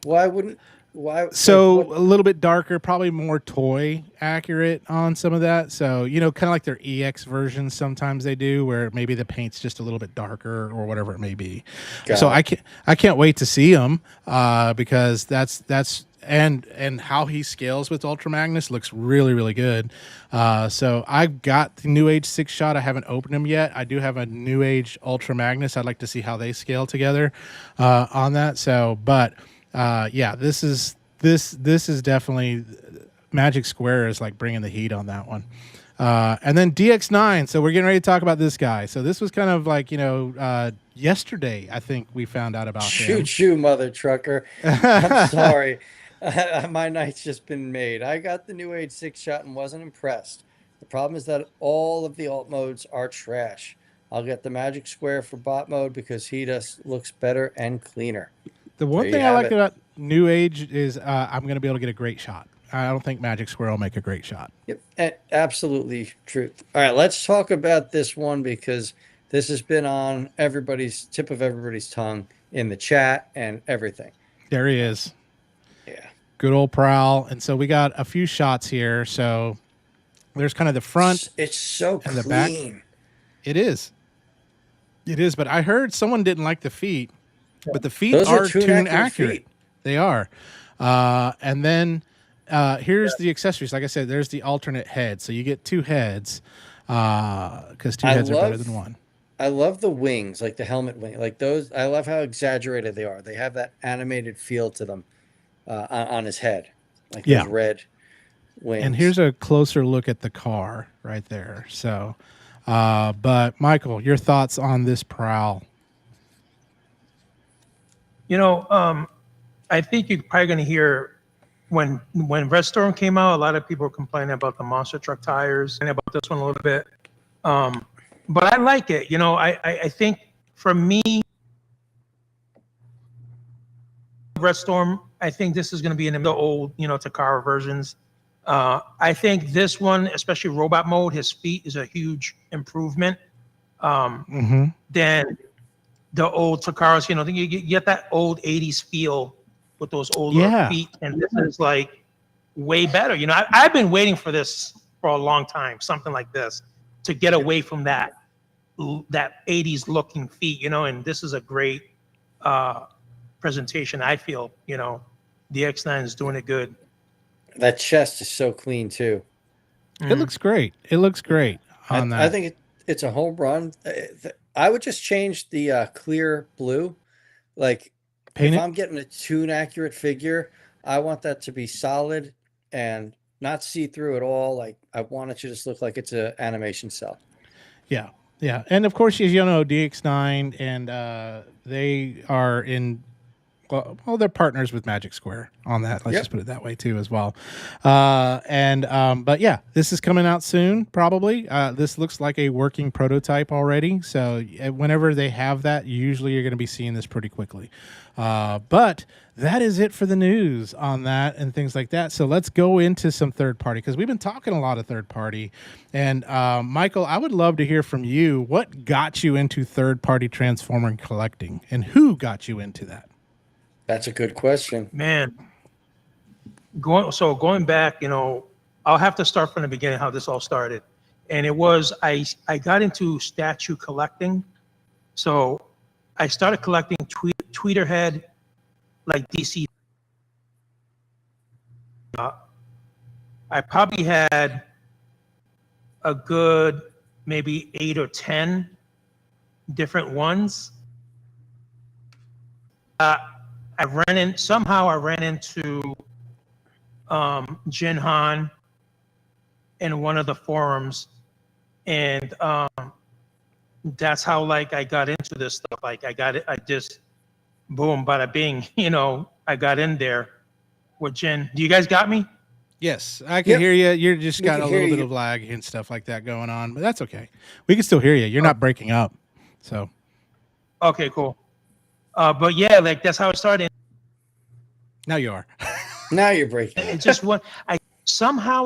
So a little bit darker, probably more toy accurate on some of that. So, you know, kind of like their EX versions sometimes they do where maybe the paint's just a little bit darker or whatever it may be. I can't wait to see them because that's and how he scales with Ultra Magnus looks really, really good. So I've got the New Age 6-shot. I haven't opened them yet. I do have a New Age Ultra Magnus. I'd like to see how they scale together on that. So, but yeah, this is definitely Magic Square is like bringing the heat on that one. And then DX9. So we're getting ready to talk about this guy. So this was kind of like, you know, yesterday, I think we found out about him. Shoot you, mother trucker. I'm sorry. My night's just been made. I got the New Age 6-shot and wasn't impressed. The problem is that all of the alt modes are trash. I'll get the Magic Square for bot mode because he just looks better and cleaner. The one thing I like about New Age is I'm going to be able to get a great shot. I don't think Magic Square will make a great shot. Yep, absolutely true. All right, let's talk about this one because this has been on everybody's tip of everybody's tongue in the chat and everything. There he is. Yeah. Good old Prowl. And so we got a few shots here. So there's kind of the front. It's so and clean. The back. It is. But I heard someone didn't like the feet. But the feet are toon accurate. They are. And then here's the accessories. Like I said, there's the alternate head. So you get 2 heads because 2 heads are better than 1. I love the wings, like the helmet wing. Like those, I love how exaggerated they are. They have that animated feel to them on his head. Like those red wings. And here's a closer look at the car right there. So, but Michael, your thoughts on this Prowl? You know, I think you're probably going to hear when Red Storm came out, a lot of people were complaining about the monster truck tires and about this one a little bit. But I like it. You know, I think for me, Red Storm, I think this is going to be in the old, you know, Takara versions. I think this one, especially robot mode, his feet is a huge improvement. Than the old Takaras. You know, you get that old 80s feel with those older feet. And this is like way better. You know, I've been waiting for this for a long time, something like this, to get away from that 80s looking feet, you know, and this is a great presentation, I feel. You know, the X9 is doing it good. That chest is so clean too. It looks great. It looks great on that. I think it's a home run. I would just change the clear blue. Like, if I'm getting a tune accurate figure, I want that to be solid and not see through at all. Like, I want it to just look like it's an animation cell. Yeah, yeah, and of course, as you know, DX9 and they are in. Well, they're partners with Magic Square on that. Let's just put it that way too, as well. But yeah, this is coming out soon, probably. This looks like a working prototype already. So whenever they have that, usually you're going to be seeing this pretty quickly. But that is it for the news on that and things like that. So let's go into some third party, because we've been talking a lot of third party. And Michael, I would love to hear from you. What got you into third party Transformer collecting, and who got you into that? That's a good question, man. Going back, you know, I'll have to start from the beginning how this all started, and it was I got into statue collecting, so I started collecting Tweeterhead, like DC. I probably had a good maybe 8 or 10 different ones. I ran into Jin Han in one of the forums, and that's how like I got into this stuff. Like I just boom, bada bing, you know, I got in there with Jin. Do you guys got me? Yes, I can hear you. You're just got a little bit of lag and stuff like that going on, but that's okay. We can still hear you. You're not breaking up. So okay, cool. But yeah, like that's how it started. Now you are. Now you're breaking. It just what I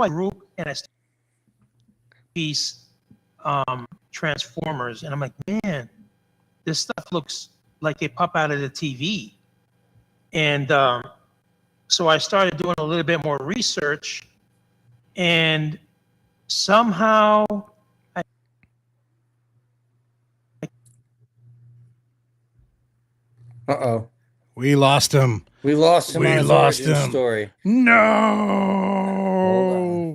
grew up and I piece Transformers, and I'm like, man, this stuff looks like they pop out of the TV. And so I started doing a little bit more research, and somehow Uh-oh. We lost him. We lost him. We lost him. Story. No.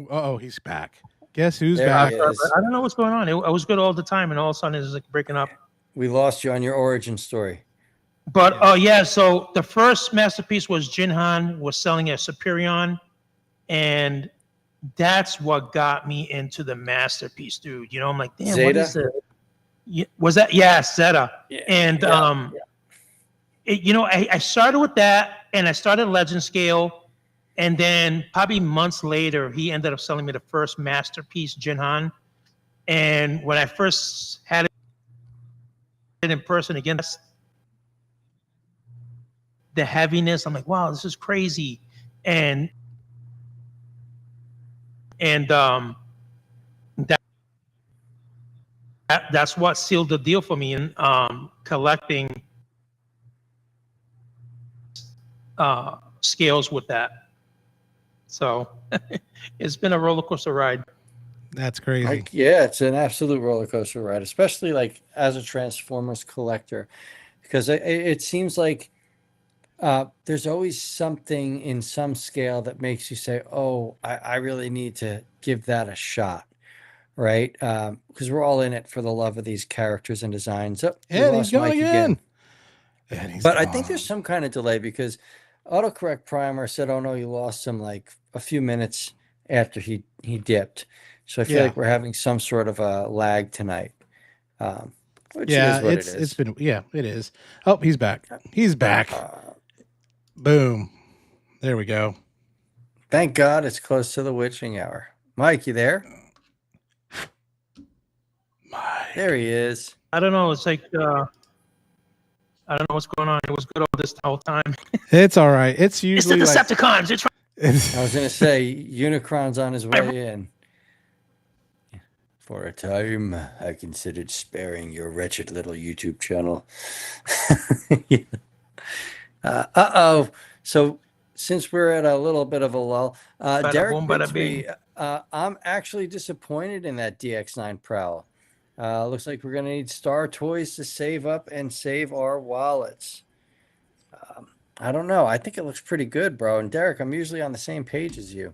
Uh-oh, he's back. Guess who's back? I don't know what's going on. I was good all the time, and all of a sudden it's like breaking up. We lost you on your origin story. But so the first masterpiece was Jin Han was selling a Superion, and that's what got me into the masterpiece, dude. You know, I'm like, damn, Zeta? What is it? Was that Zeta? Yeah. And you know, I started with that, and I started Legend Scale, and then probably months later, he ended up selling me the first masterpiece, Jin Han. And when I first had it in person again, the heaviness, I'm like, wow, this is crazy. And that's what sealed the deal for me in collecting scales with that. So it's been a roller coaster ride. That's crazy. Yeah, it's an absolute roller coaster ride, especially like as a Transformers collector, because it seems like there's always something in some scale that makes you say, oh, I really need to give that a shot, right? Because we're all in it for the love of these characters and designs. Oh, and he's going again. But I think there's some kind of delay, because autocorrect primer said, oh no, you lost him like a few minutes after he dipped. So I feel like we're having some sort of a lag tonight. Which is what it is. It's been, it is. Oh, he's back. He's back. Boom. There we go. Thank God it's close to the witching hour. Mike, you there? Mike. There he is. I don't know. It's like, I don't know what's going on. It was good all this whole time. It's all right. It's usually it's the Decepticons. I was going to say, Unicron's on his way in. For a time, I considered sparing your wretched little YouTube channel. Uh-oh. So, since we're at a little bit of a lull, Bada Derek boom, bada Bixby, bing. I'm actually disappointed in that DX9 Prowl. Looks like we're going to need Star Toys to save up and save our wallets. I don't know. I think it looks pretty good, bro. And Derek, I'm usually on the same page as you.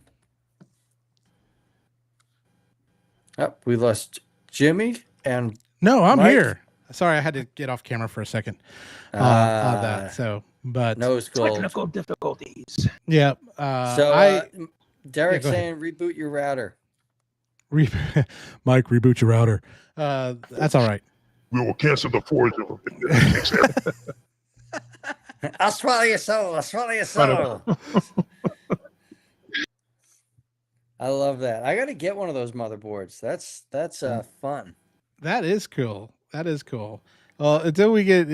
Oh, we lost Jimmy and No, I'm Mike? here. Sorry, I had to get off camera for a second on that. So, but nose gold. Technical difficulties. yeah. Derek's go ahead. saying reboot your router. Mike, reboot your router. That's all right. We will cancel the Forge. I'll swallow your soul. I'll swallow your soul. I love that. I got to get one of those motherboards. That's fun. That is cool. That is cool. Well, until we get,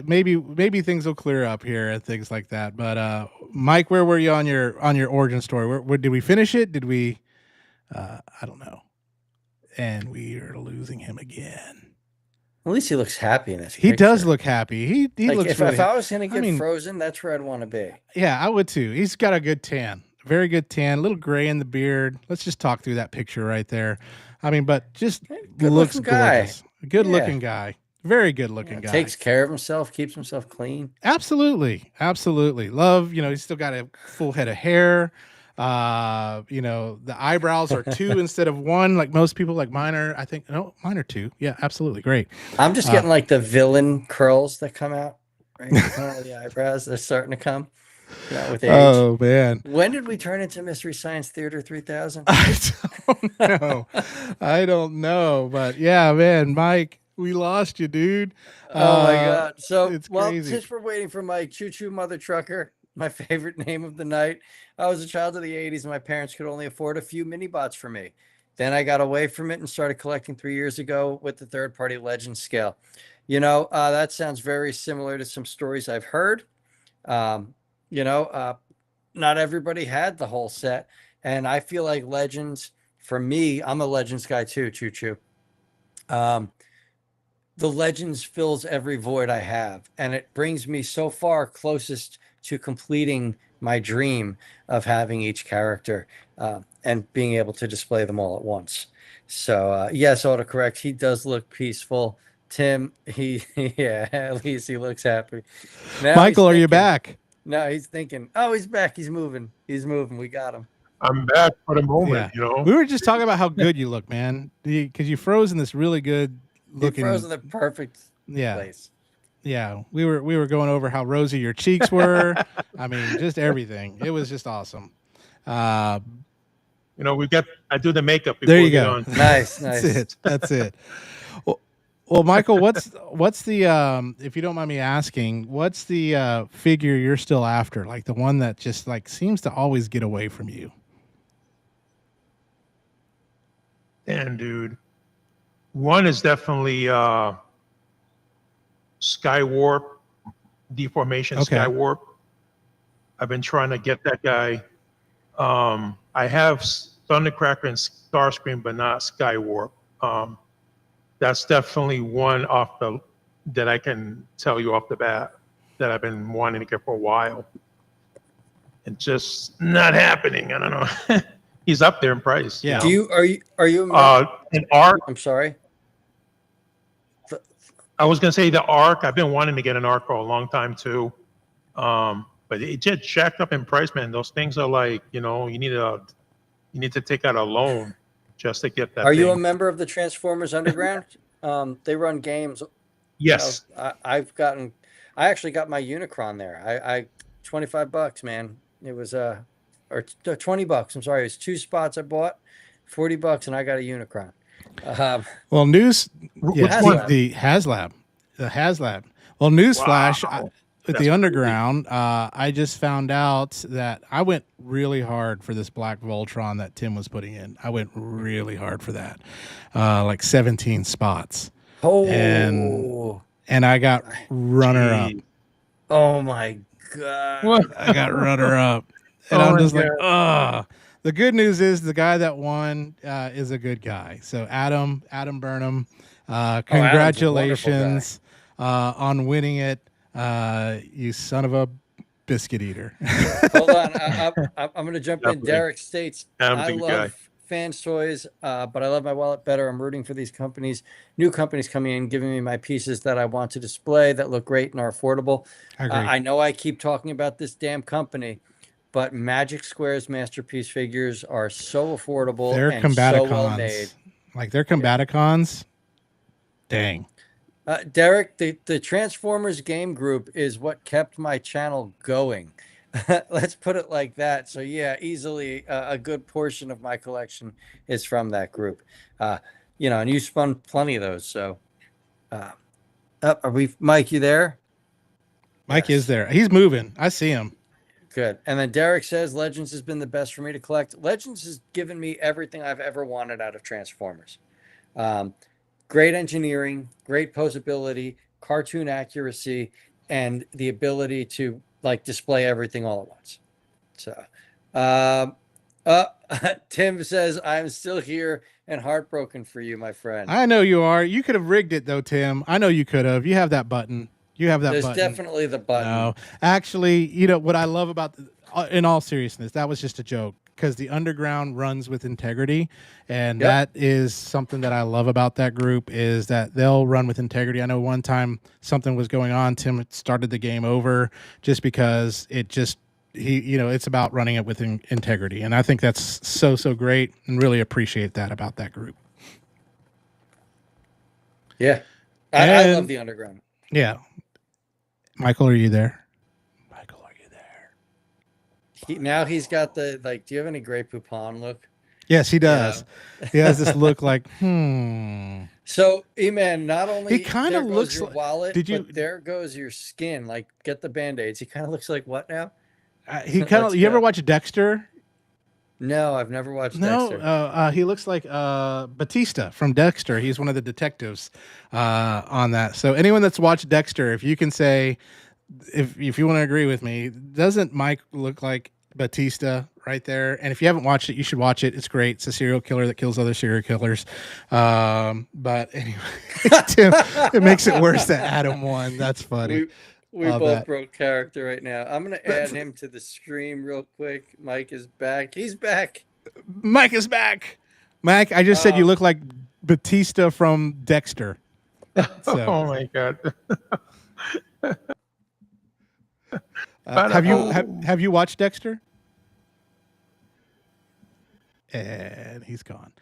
maybe things will clear up here and things like that. But Mike, where were you on your origin story? Where did we finish it? Did we? I don't know. And we are losing him again. At least he looks happy in this. He picture. does look happy. He Like, looks. if really, I was going to get frozen, that's where I'd want to be. Yeah, I would too. He's got a good tan. Very good tan. A little gray in the beard. Let's just talk through that picture right there. I mean, but just looks gorgeous. Good looking guy. Very good looking guy. Takes care of himself, keeps himself clean. Absolutely. Absolutely. Love, he's still got a full head of hair. The eyebrows are 2 instead of 1, like most people, like mine are, I think, no, mine are 2. Yeah, absolutely. Great. I'm just getting like the villain curls that come out, right? The eyebrows, they're starting to come. With age. Oh, man. When did we turn into Mystery Science Theater 3000? I don't know. But yeah, man, Mike, we lost you, dude. Oh my God. So, it's crazy. Since we're waiting for Mike, Choo Choo Mother Trucker, my favorite name of the night. I was a child of the 80s and my parents could only afford a few mini bots for me. Then I got away from it and started collecting 3 years ago with the third-party Legend scale. That sounds very similar to some stories I've heard. Not everybody had the whole set. And I feel like Legends, for me, I'm a Legends guy too, Choo Choo. The Legends fills every void I have. And it brings me so far closest to completing my dream of having each character and being able to display them all at once. So, yes, autocorrect. He does look peaceful. Tim, at least he looks happy. Now Michael, are you back? No, he's thinking, oh, he's back. He's moving. We got him. I'm back for the moment, We were just talking about how good you look, man. Because you froze in this really good looking. You froze in the perfect place. Yeah, we were going over how rosy your cheeks were. I mean, just everything. It was just awesome. I do the makeup. There you go. Nice. That's it. Well, Michael, what's the if you don't mind me asking, what's the figure you're still after? Like the one that just like seems to always get away from you. Damn, dude. One is definitely Skywarp, Deformation. Okay. Skywarp. I've been trying to get that guy. I have Thundercracker and Starscream, but not Skywarp. That's definitely one that I can tell you off the bat that I've been wanting to get for a while. And just not happening. I don't know. He's up there in price. Yeah. Are you an Arc? I'm sorry. I was gonna say the Arc. I've been wanting to get an Arc for a long time too. But it just jacked up in price, man. Those things are like, you need to take out a loan just to get that. Are you a member of the Transformers Underground? They run games. Yes. I actually got my Unicron there. I $25, man. It was or $20. I'm sorry. It was 2 spots I bought, $40, and I got a Unicron. Well, HasLab. The HasLab. Well, newsflash. Wow. With the Underground, I just found out that I went really hard for this Black Voltron that Tim was putting in. I went really hard for that, like 17 spots. Oh, and I got runner up. Oh my God! What? I got runner up, And I'm just like, ugh. The good news is the guy that won is a good guy. So Adam Burnham, congratulations on winning it, you son of a biscuit eater. Hold on, I'm going to jump in. Derek states, I love Fans Toys, but I love my wallet better. I'm rooting for these companies, new companies coming in, giving me my pieces that I want to display that look great and are affordable. I know I keep talking about this damn company, but Magic Square's Masterpiece figures are so affordable and so well made. Like they're Combaticons. Dang. Derek, the Transformers game group is what kept my channel going. Let's put it like that. So yeah, easily a good portion of my collection is from that group. And you spun plenty of those. So, are we, Mike? You there? Mike is there. He's moving. I see him. Good. And then Derek says Legends has been the best for me to collect. Legends has given me everything I've ever wanted out of Transformers. Great engineering, great posability, cartoon accuracy, and the ability to display everything all at once. So, Tim says, I'm still here and heartbroken for you, my friend. I know you are. You could have rigged it though, Tim. I know you could have. You have that button. There's definitely the button. No, actually, what I love about, in all seriousness, that was just a joke. Because the underground runs with integrity, and that is something that I love about that group, is that they'll run with integrity. I know one time something was going on, Tim started the game over just because it's about running it with integrity, and I think that's so great, and really appreciate that about that group. Yeah, I love the underground. Yeah, Michael, are you there? Now he's got the do you have any Grey Poupon look? Yes, he does. He has this look like So, E-Man, not only he kind of looks your like wallet, but there goes your skin. Get the Band-Aids. He kind of looks like what now? You ever watch Dexter? No, I've never watched Dexter. He looks like Batista from Dexter. He's one of the detectives on that. So anyone that's watched Dexter, if you can say, if you want to agree with me, doesn't Mike look like Batista right there? And if you haven't watched it, you should watch it. It's great. It's a serial killer that kills other serial killers. But anyway, Tim, it makes it worse that Adam won. That's funny. We both broke character right now. I'm going to add him to the stream real quick. Mike is back. He's back. Mike is back. Mike, I just said you look like Batista from Dexter. So. Oh my God. Have you watched Dexter? And he's gone.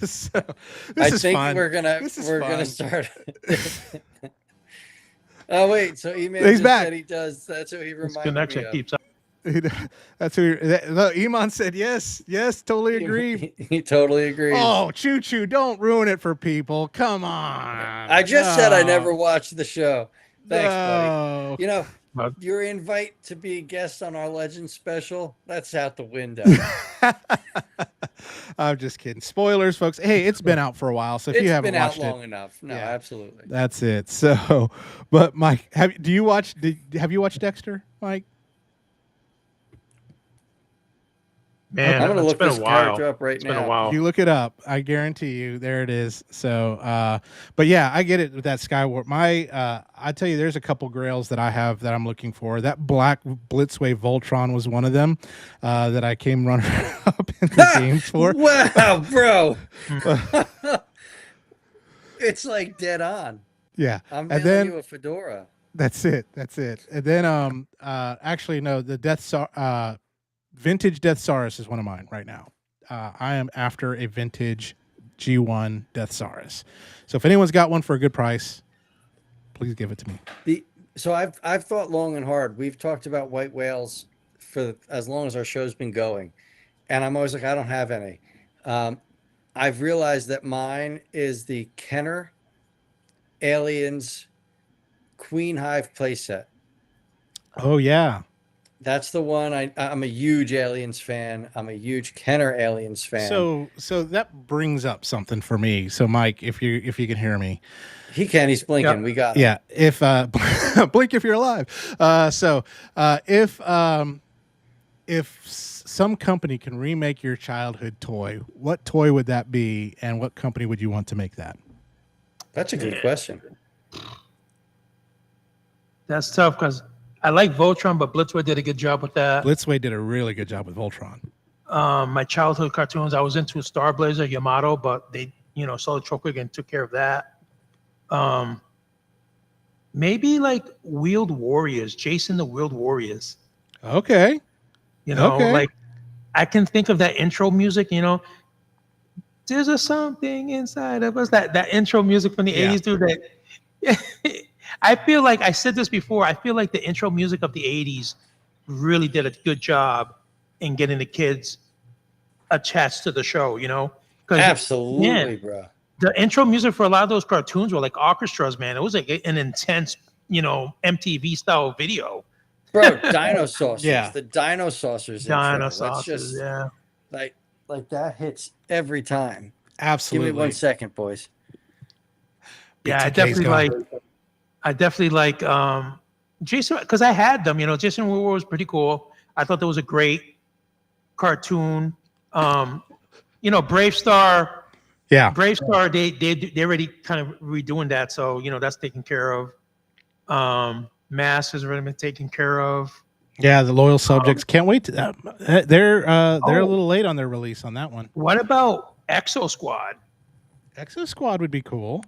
So I think fun. We're gonna start. Oh wait, so he's back. Said he does. That's what he reminded me of. Keeps up. That's who. Iman said yes, totally agree. He totally agrees. Oh, Choo, don't ruin it for people. Come on. I just said I never watched the show. Thanks, buddy. Your invite to be a guest on our Legends special, that's out the window. I'm just kidding. Spoilers, folks. Hey, it's been out for a while, so if you haven't watched it. It's been out long enough. No, absolutely. That's it. So, but Mike, have you watched Dexter, Mike? Man, I'm going to look this character up It's been a while. You look it up. I guarantee you, there it is. So, but yeah, I get it with that Skyward. I tell you, there's a couple grails that I have that I'm looking for. That black Blitzwave Voltron was one of them that I came running up in the game for. Wow, bro. It's like dead on. Yeah. I'm mailing you a fedora. That's it. And then, actually, no, the Vintage Death Saurus is one of mine right now. I am after a vintage G1 Death Saurus. So if anyone's got one for a good price, please give it to me. So I've thought long and hard. We've talked about white whales for as long as our show's been going, and I'm always like, I don't have any. I've realized that mine is the Kenner Aliens Queen Hive playset. Oh yeah. That's the one. I'm a huge Aliens fan. I'm a huge Kenner Aliens fan. So that brings up something for me. So Mike, if you can hear me. He can. He's blinking. Yep. We got him. Yeah. If blink if you're alive. If if some company can remake your childhood toy, what toy would that be, and what company would you want to make that? That's a good question. That's tough because I like Voltron, but Blitzway did a good job with that. Blitzway did a really good job with Voltron. My childhood cartoons, I was into Star Blazer, Yamato, but they, Solid Tropic and took care of that. Maybe like Wheeled Warriors, Jason the Wheeled Warriors. Okay. Like I can think of that intro music, there's a something inside of us. That intro music from the 80s, dude. That I feel like I said this before. I feel like the intro music of the 80s really did a good job in getting the kids attached to the show, Absolutely, bro. The intro music for a lot of those cartoons were like orchestras, man. It was like an intense, MTV style video. Bro, dinosaurs. Yeah. The dinosaurs. Dinosaurs, yeah. Like that hits every time. Absolutely. Give me 1 second, boys. Yeah, I definitely like Jason, because I had them, Jason War was pretty cool. I thought that was a great cartoon. Brave Star. Yeah. Brave Star, they already kind of redoing that, so that's taken care of. Mask has already been taken care of. Yeah, the loyal subjects. Can't wait to they're a little late on their release on that one. What about Exo Squad? Exo Squad would be cool.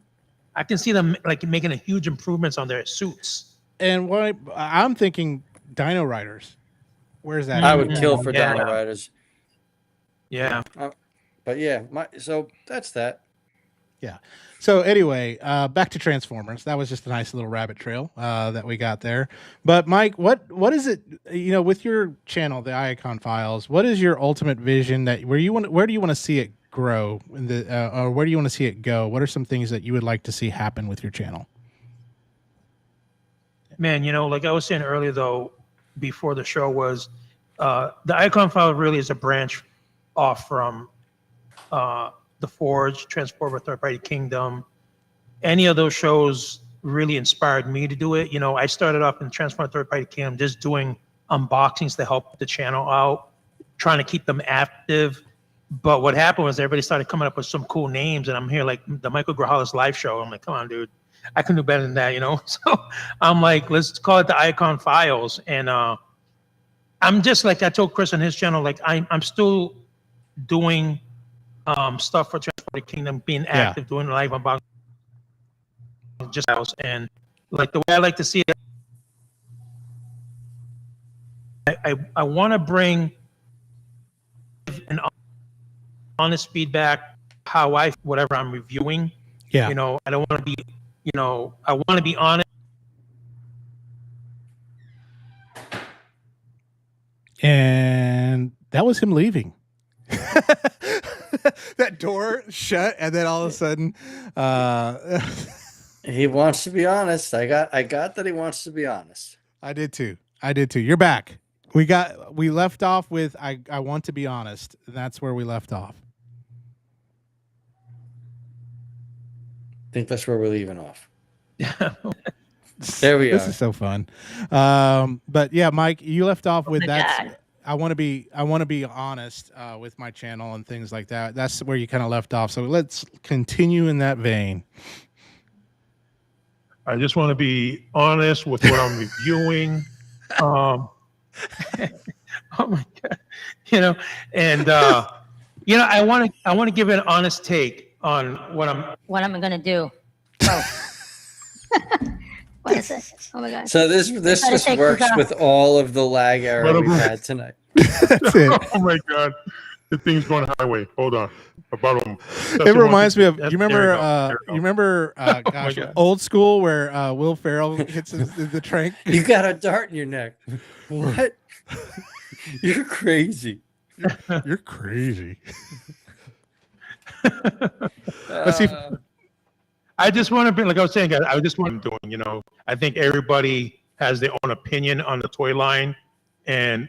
I can see them like making a huge improvements on their suits. And what I'm thinking, Dino Riders. Where's that? I would kill for Dino Riders. Yeah. But yeah, so that's that. Yeah. So anyway, back to Transformers. That was just a nice little rabbit trail that we got there. But Mike, what is it? With your channel, the Iacon Files, what is your ultimate vision where do you want to see it grow or where do you want to see it go? What are some things that you would like to see happen with your channel? Man, like I was saying earlier though, before the show was, the Iacon File really is a branch off from The Forge, Transformer, Third Party Kingdom. Any of those shows really inspired me to do it. I started off in Transformer Third Party Kingdom just doing unboxings to help the channel out, trying to keep them active. But what happened was everybody started coming up with some cool names, and I'm here like the Michael Grajales live show. I'm like, come on, dude, I can do better than that, So I'm like, let's call it the Iacon Files. And I'm just like I told Chris on his channel, like I'm still doing stuff for Transformer Kingdom, being active, doing live unboxing, just house, and like the way I like to see it, I want to bring an honest feedback how whatever I'm reviewing. Yeah. I don't want to be, I want to be honest. And that was him leaving. That door shut, and then all of a sudden, he wants to be honest. I got that he wants to be honest. I did too. You're back. We left off with I want to be honest, and that's where we left off. I think that's where we're leaving off. There we are. This is so fun. But yeah, Mike, you left off with that. I want to be honest with my channel and things like that. That's where you kind of left off. So let's continue in that vein. I just want to be honest with what I'm reviewing. Oh my God, and I want to give an honest take on what I'm going to do. Oh. What is it? Oh my God. So this just works with all of the lag error we've had tonight. That's it. Oh my God. The thing's going highway. Hold on. It reminds me of you remember gosh, old school where Will Ferrell hits the train. You got a dart in your neck. What? You're crazy. You're crazy. Let's see. I just want to be like I was saying, guys. I just want to doing. I think everybody has their own opinion on the toy line, and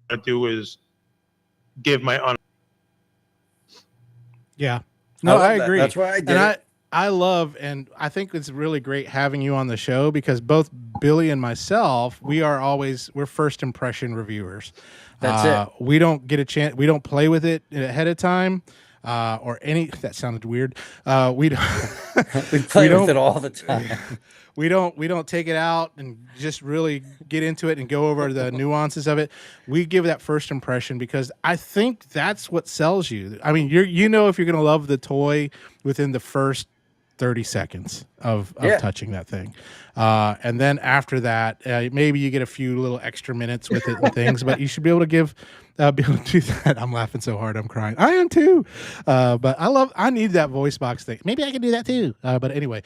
what I do is give my honest. Yeah. No, I agree. That's why I did. I love, and I think it's really great having you on the show because both Billy and myself, we're first impression reviewers. That's it. We don't get a chance. We don't play with it ahead of time, or any. That sounded weird. We don't. We play with it all the time. We don't take it out and just really get into it and go over the nuances of it. We give that first impression because I think that's what sells you. I mean, you know if you're going to love the toy within the first 30 seconds of touching that thing. And then after that, maybe you get a few little extra minutes with it and things, but you should be able to be able to do that. I'm laughing so hard. I'm crying. I am too. But I need that voice box thing. Maybe I can do that too. But anyway,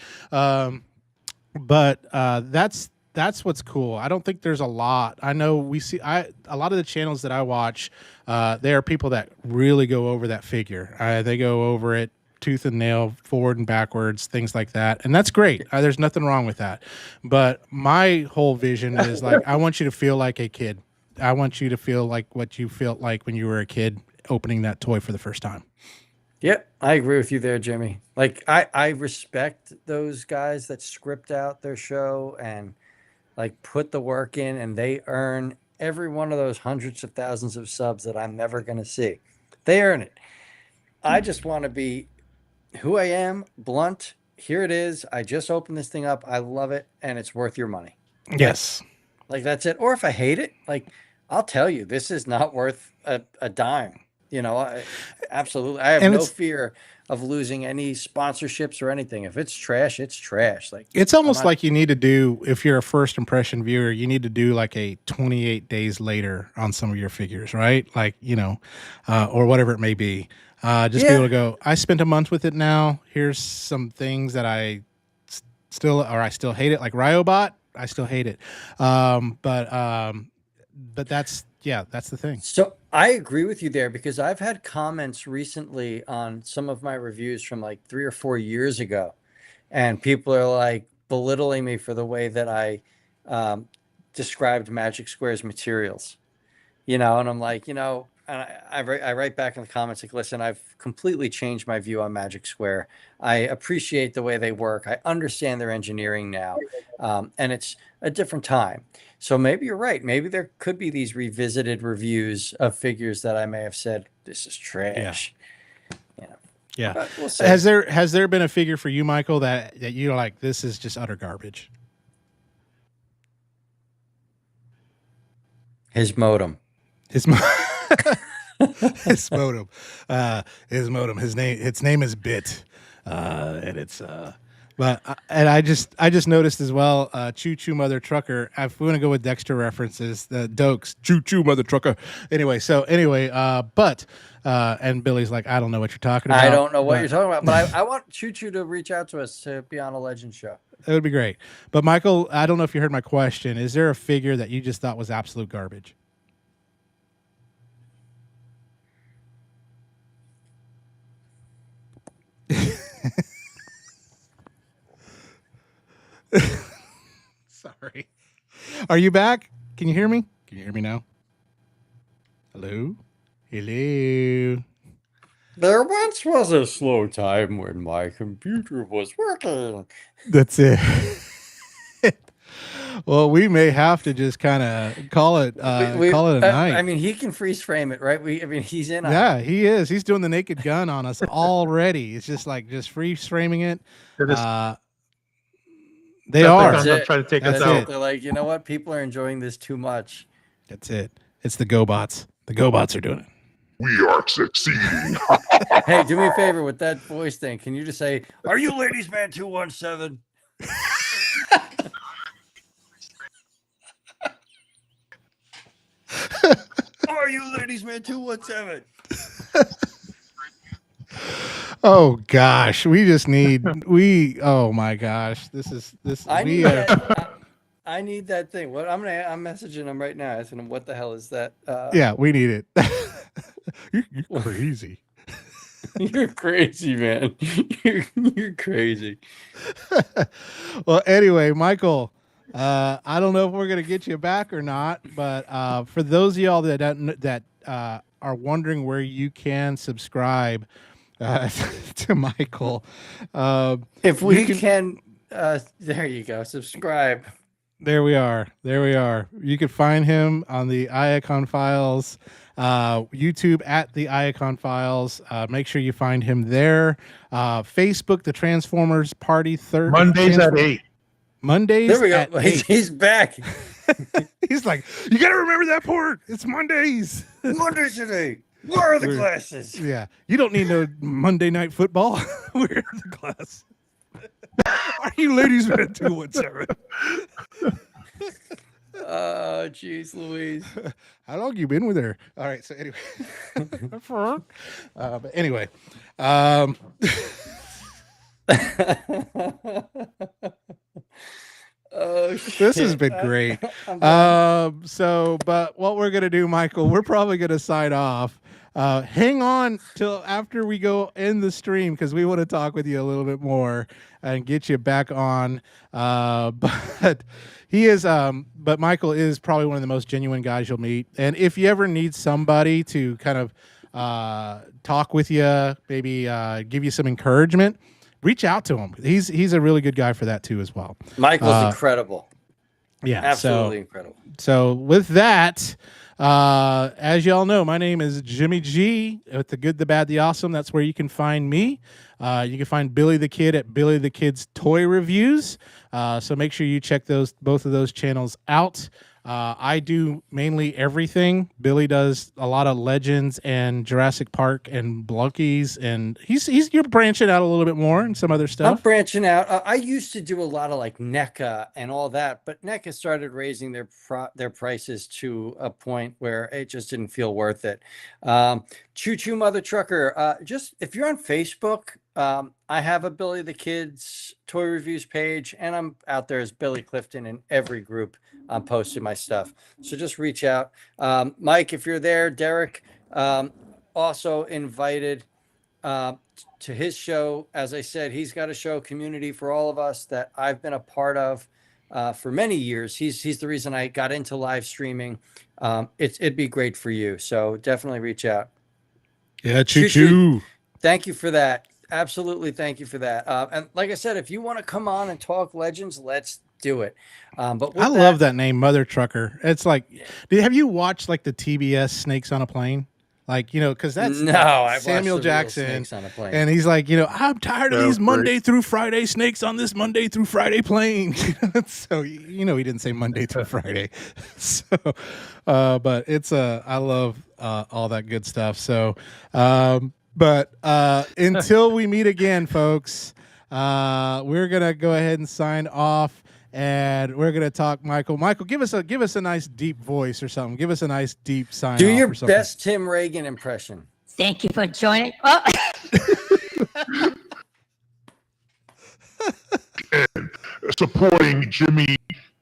that's what's cool. I don't think there's a lot. I know a lot of the channels that I watch, there are people that really go over that figure. They go over it tooth and nail, forward and backwards, things like that. And that's great. There's nothing wrong with that. But my whole vision is like, I want you to feel like a kid. I want you to feel like what you felt like when you were a kid opening that toy for the first time. Yep, I agree with you there, Jimmy. Like I respect those guys that script out their show and like put the work in, and they earn every one of those hundreds of thousands of subs that I'm never going to see. They earn it. I just want to be who I am, blunt. Here it is. I just opened this thing up. I love it, and it's worth your money. Yes. Like that's it. Or if I hate it, like I'll tell you, this is not worth a dime. You know, absolutely. I have no fear of losing any sponsorships or anything. If it's trash, it's trash. Like it's almost like you need to do, if you're a first impression viewer, you need to do like a 28 days later on some of your figures, right? Like, you know, or whatever it may be. Just be able to go, I spent a month with it now. Here's some things that I still hate it. Like Ryobot, I still hate it. But that's the thing. So I agree with you there because I've had comments recently on some of my reviews from like 3 or 4 years ago, and people are like belittling me for the way that I described Magic Square's materials, you know, and I'm like, you know, and I write back in the comments like, listen, I've completely changed my view on Magic Square. I appreciate the way they work. I understand their engineering now, and it's a different time. So maybe you're right. Maybe there could be these revisited reviews of figures that I may have said, this is trash. Yeah. We'll has there been a figure for you, Michael, that you're like, this is just utter garbage? His modem. His modem. Its name is Bit. And it's but I just noticed as well, Choo Choo Mother Trucker. If we want to go with Dexter references, the Dokes, Choo Choo Mother Trucker. Anyway, and Billy's like, I don't know what you're talking about. I don't know what you're talking about, but I want Choo Choo to reach out to us to be on a Legend show. It would be great. But Michael, I don't know if you heard my question. Is there a figure that you just thought was absolute garbage? Sorry. Are you back? Can you hear me? Can you hear me now? Hello? Hello? There once was a slow time when my computer was working. That's it. Well, we may have to just kind of call it a night. I mean, he can freeze frame it, right? He's in on it. Yeah, he is. He's doing the Naked Gun on us already. It's just freeze framing it. They are. Trying to take us out. They're like, you know what? People are enjoying this too much. That's it. It's the GoBots. The GoBots are doing it. We are succeeding. Hey, do me a favor with that voice thing. Can you just say, "Are you Ladies Man 217?" Are you Ladies Man 217? Oh gosh, we just need oh my gosh, this I need that thing. What I'm messaging him right now, asking him what the hell is that? Yeah, we need it. You're crazy. You're crazy, man. You're crazy. Well, anyway, Michael, I don't know if we're gonna get you back or not, but for those of y'all that are wondering where you can subscribe, to Michael. If we can, there you go. Subscribe. There we are. There we are. You can find him on the Iacon Files, YouTube at the Iacon Files. Make sure you find him there. Facebook, the Transformers Party third. Mondays at 8. Mondays. There we go. At 8. He's back. He's like, you got to remember that part. It's Mondays. Mondays at 8. Where are the glasses? Yeah. You don't need no Monday Night Football. Where are the glasses? Are you ladies at 217? Oh, jeez, Louise. How long you been with her? All right. So anyway, but anyway, oh, shit. this has been great. But what we're gonna do, Michael, we're probably gonna sign off. Hang on till after we go end the stream because we want to talk with you a little bit more and get you back on. But he is, but Michael is probably one of the most genuine guys you'll meet. And if you ever need somebody to kind of talk with you, maybe give you some encouragement, reach out to him. He's a really good guy for that too as well. Michael's incredible. Yeah, absolutely incredible. So with that. As y'all know, my name is Jimmy G with the Good, the Bad, the Awesome. That's where you can find me. You can find Billy the Kid at Billy the Kid's Toy Reviews. So make sure you check both of those channels out. I do mainly everything. Billy does a lot of Legends and Jurassic Park and Blunkies, and you're branching out a little bit more and some other stuff. I'm branching out. I used to do a lot of like NECA and all that, but NECA started raising their prices to a point where it just didn't feel worth it. Choo Choo Mother Trucker. Just if you're on Facebook, I have a Billy the Kid's Toy Reviews page, and I'm out there as Billy Clifton in every group. I'm posting my stuff. So just reach out. Mike, if you're there, Derek, also invited to his show. As I said, he's got a show, Community for All of Us, that I've been a part of for many years. He's the reason I got into live streaming. It'd be great for you. So definitely reach out. Yeah, choo choo. Thank you for that. Absolutely. Thank you for that. And like I said, if you want to come on and talk Legends, let's do it. But I love that name, Mother Trucker. It's like, have you watched like the TBS Snakes on a Plane? Like, because that's Samuel Jackson Snakes on a Plane. And he's like, I'm tired of these Monday through Friday snakes on this Monday through Friday plane. So, he didn't say Monday through Friday. So, but it's I love all that good stuff. So, but until we meet again, folks, we're going to go ahead and sign off. And we're gonna talk, Michael. Michael, give us a nice deep voice or something. Give us a nice deep sign. Do your best Tim Reagan impression. Thank you for joining. Oh. And supporting Jimmy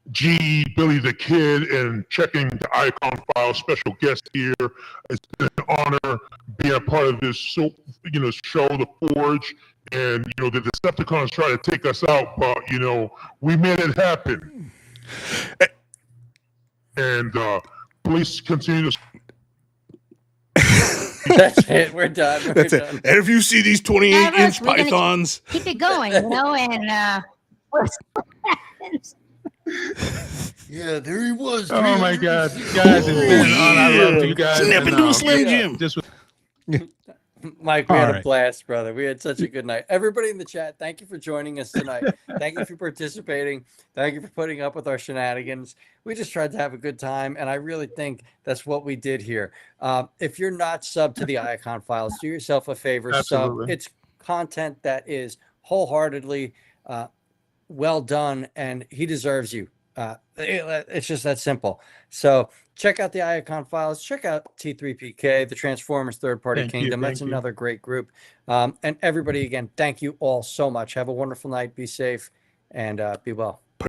G, Billy the Kid, and checking the Iacon Files special guest here. It's been an honor being a part of this show, The Forge. And, the Decepticons try to take us out, but, we made it happen. And please continue to... That's it. We're done. That's it. And if you see these 28-inch pythons... Keep it going, and... Yeah, there he was. Oh, my God. Guys, it's been an honor. I love you guys. Snap into a Slim Jim. Mike, we had a blast, brother. We had such a good night. Everybody in the chat, thank you for joining us tonight. Thank you for participating. Thank you for putting up with our shenanigans. We just tried to have a good time, and I really think that's what we did here. If you're not subbed to the Iacon Files, do yourself a favor. Absolutely. Sub. It's content that is wholeheartedly well done, and he deserves you. It's just that simple. So check out the Iacon Files. Check out T3PK, the Transformers Third Party Kingdom. That's another great group. And everybody, again, thank you all so much. Have a wonderful night. Be safe and be well.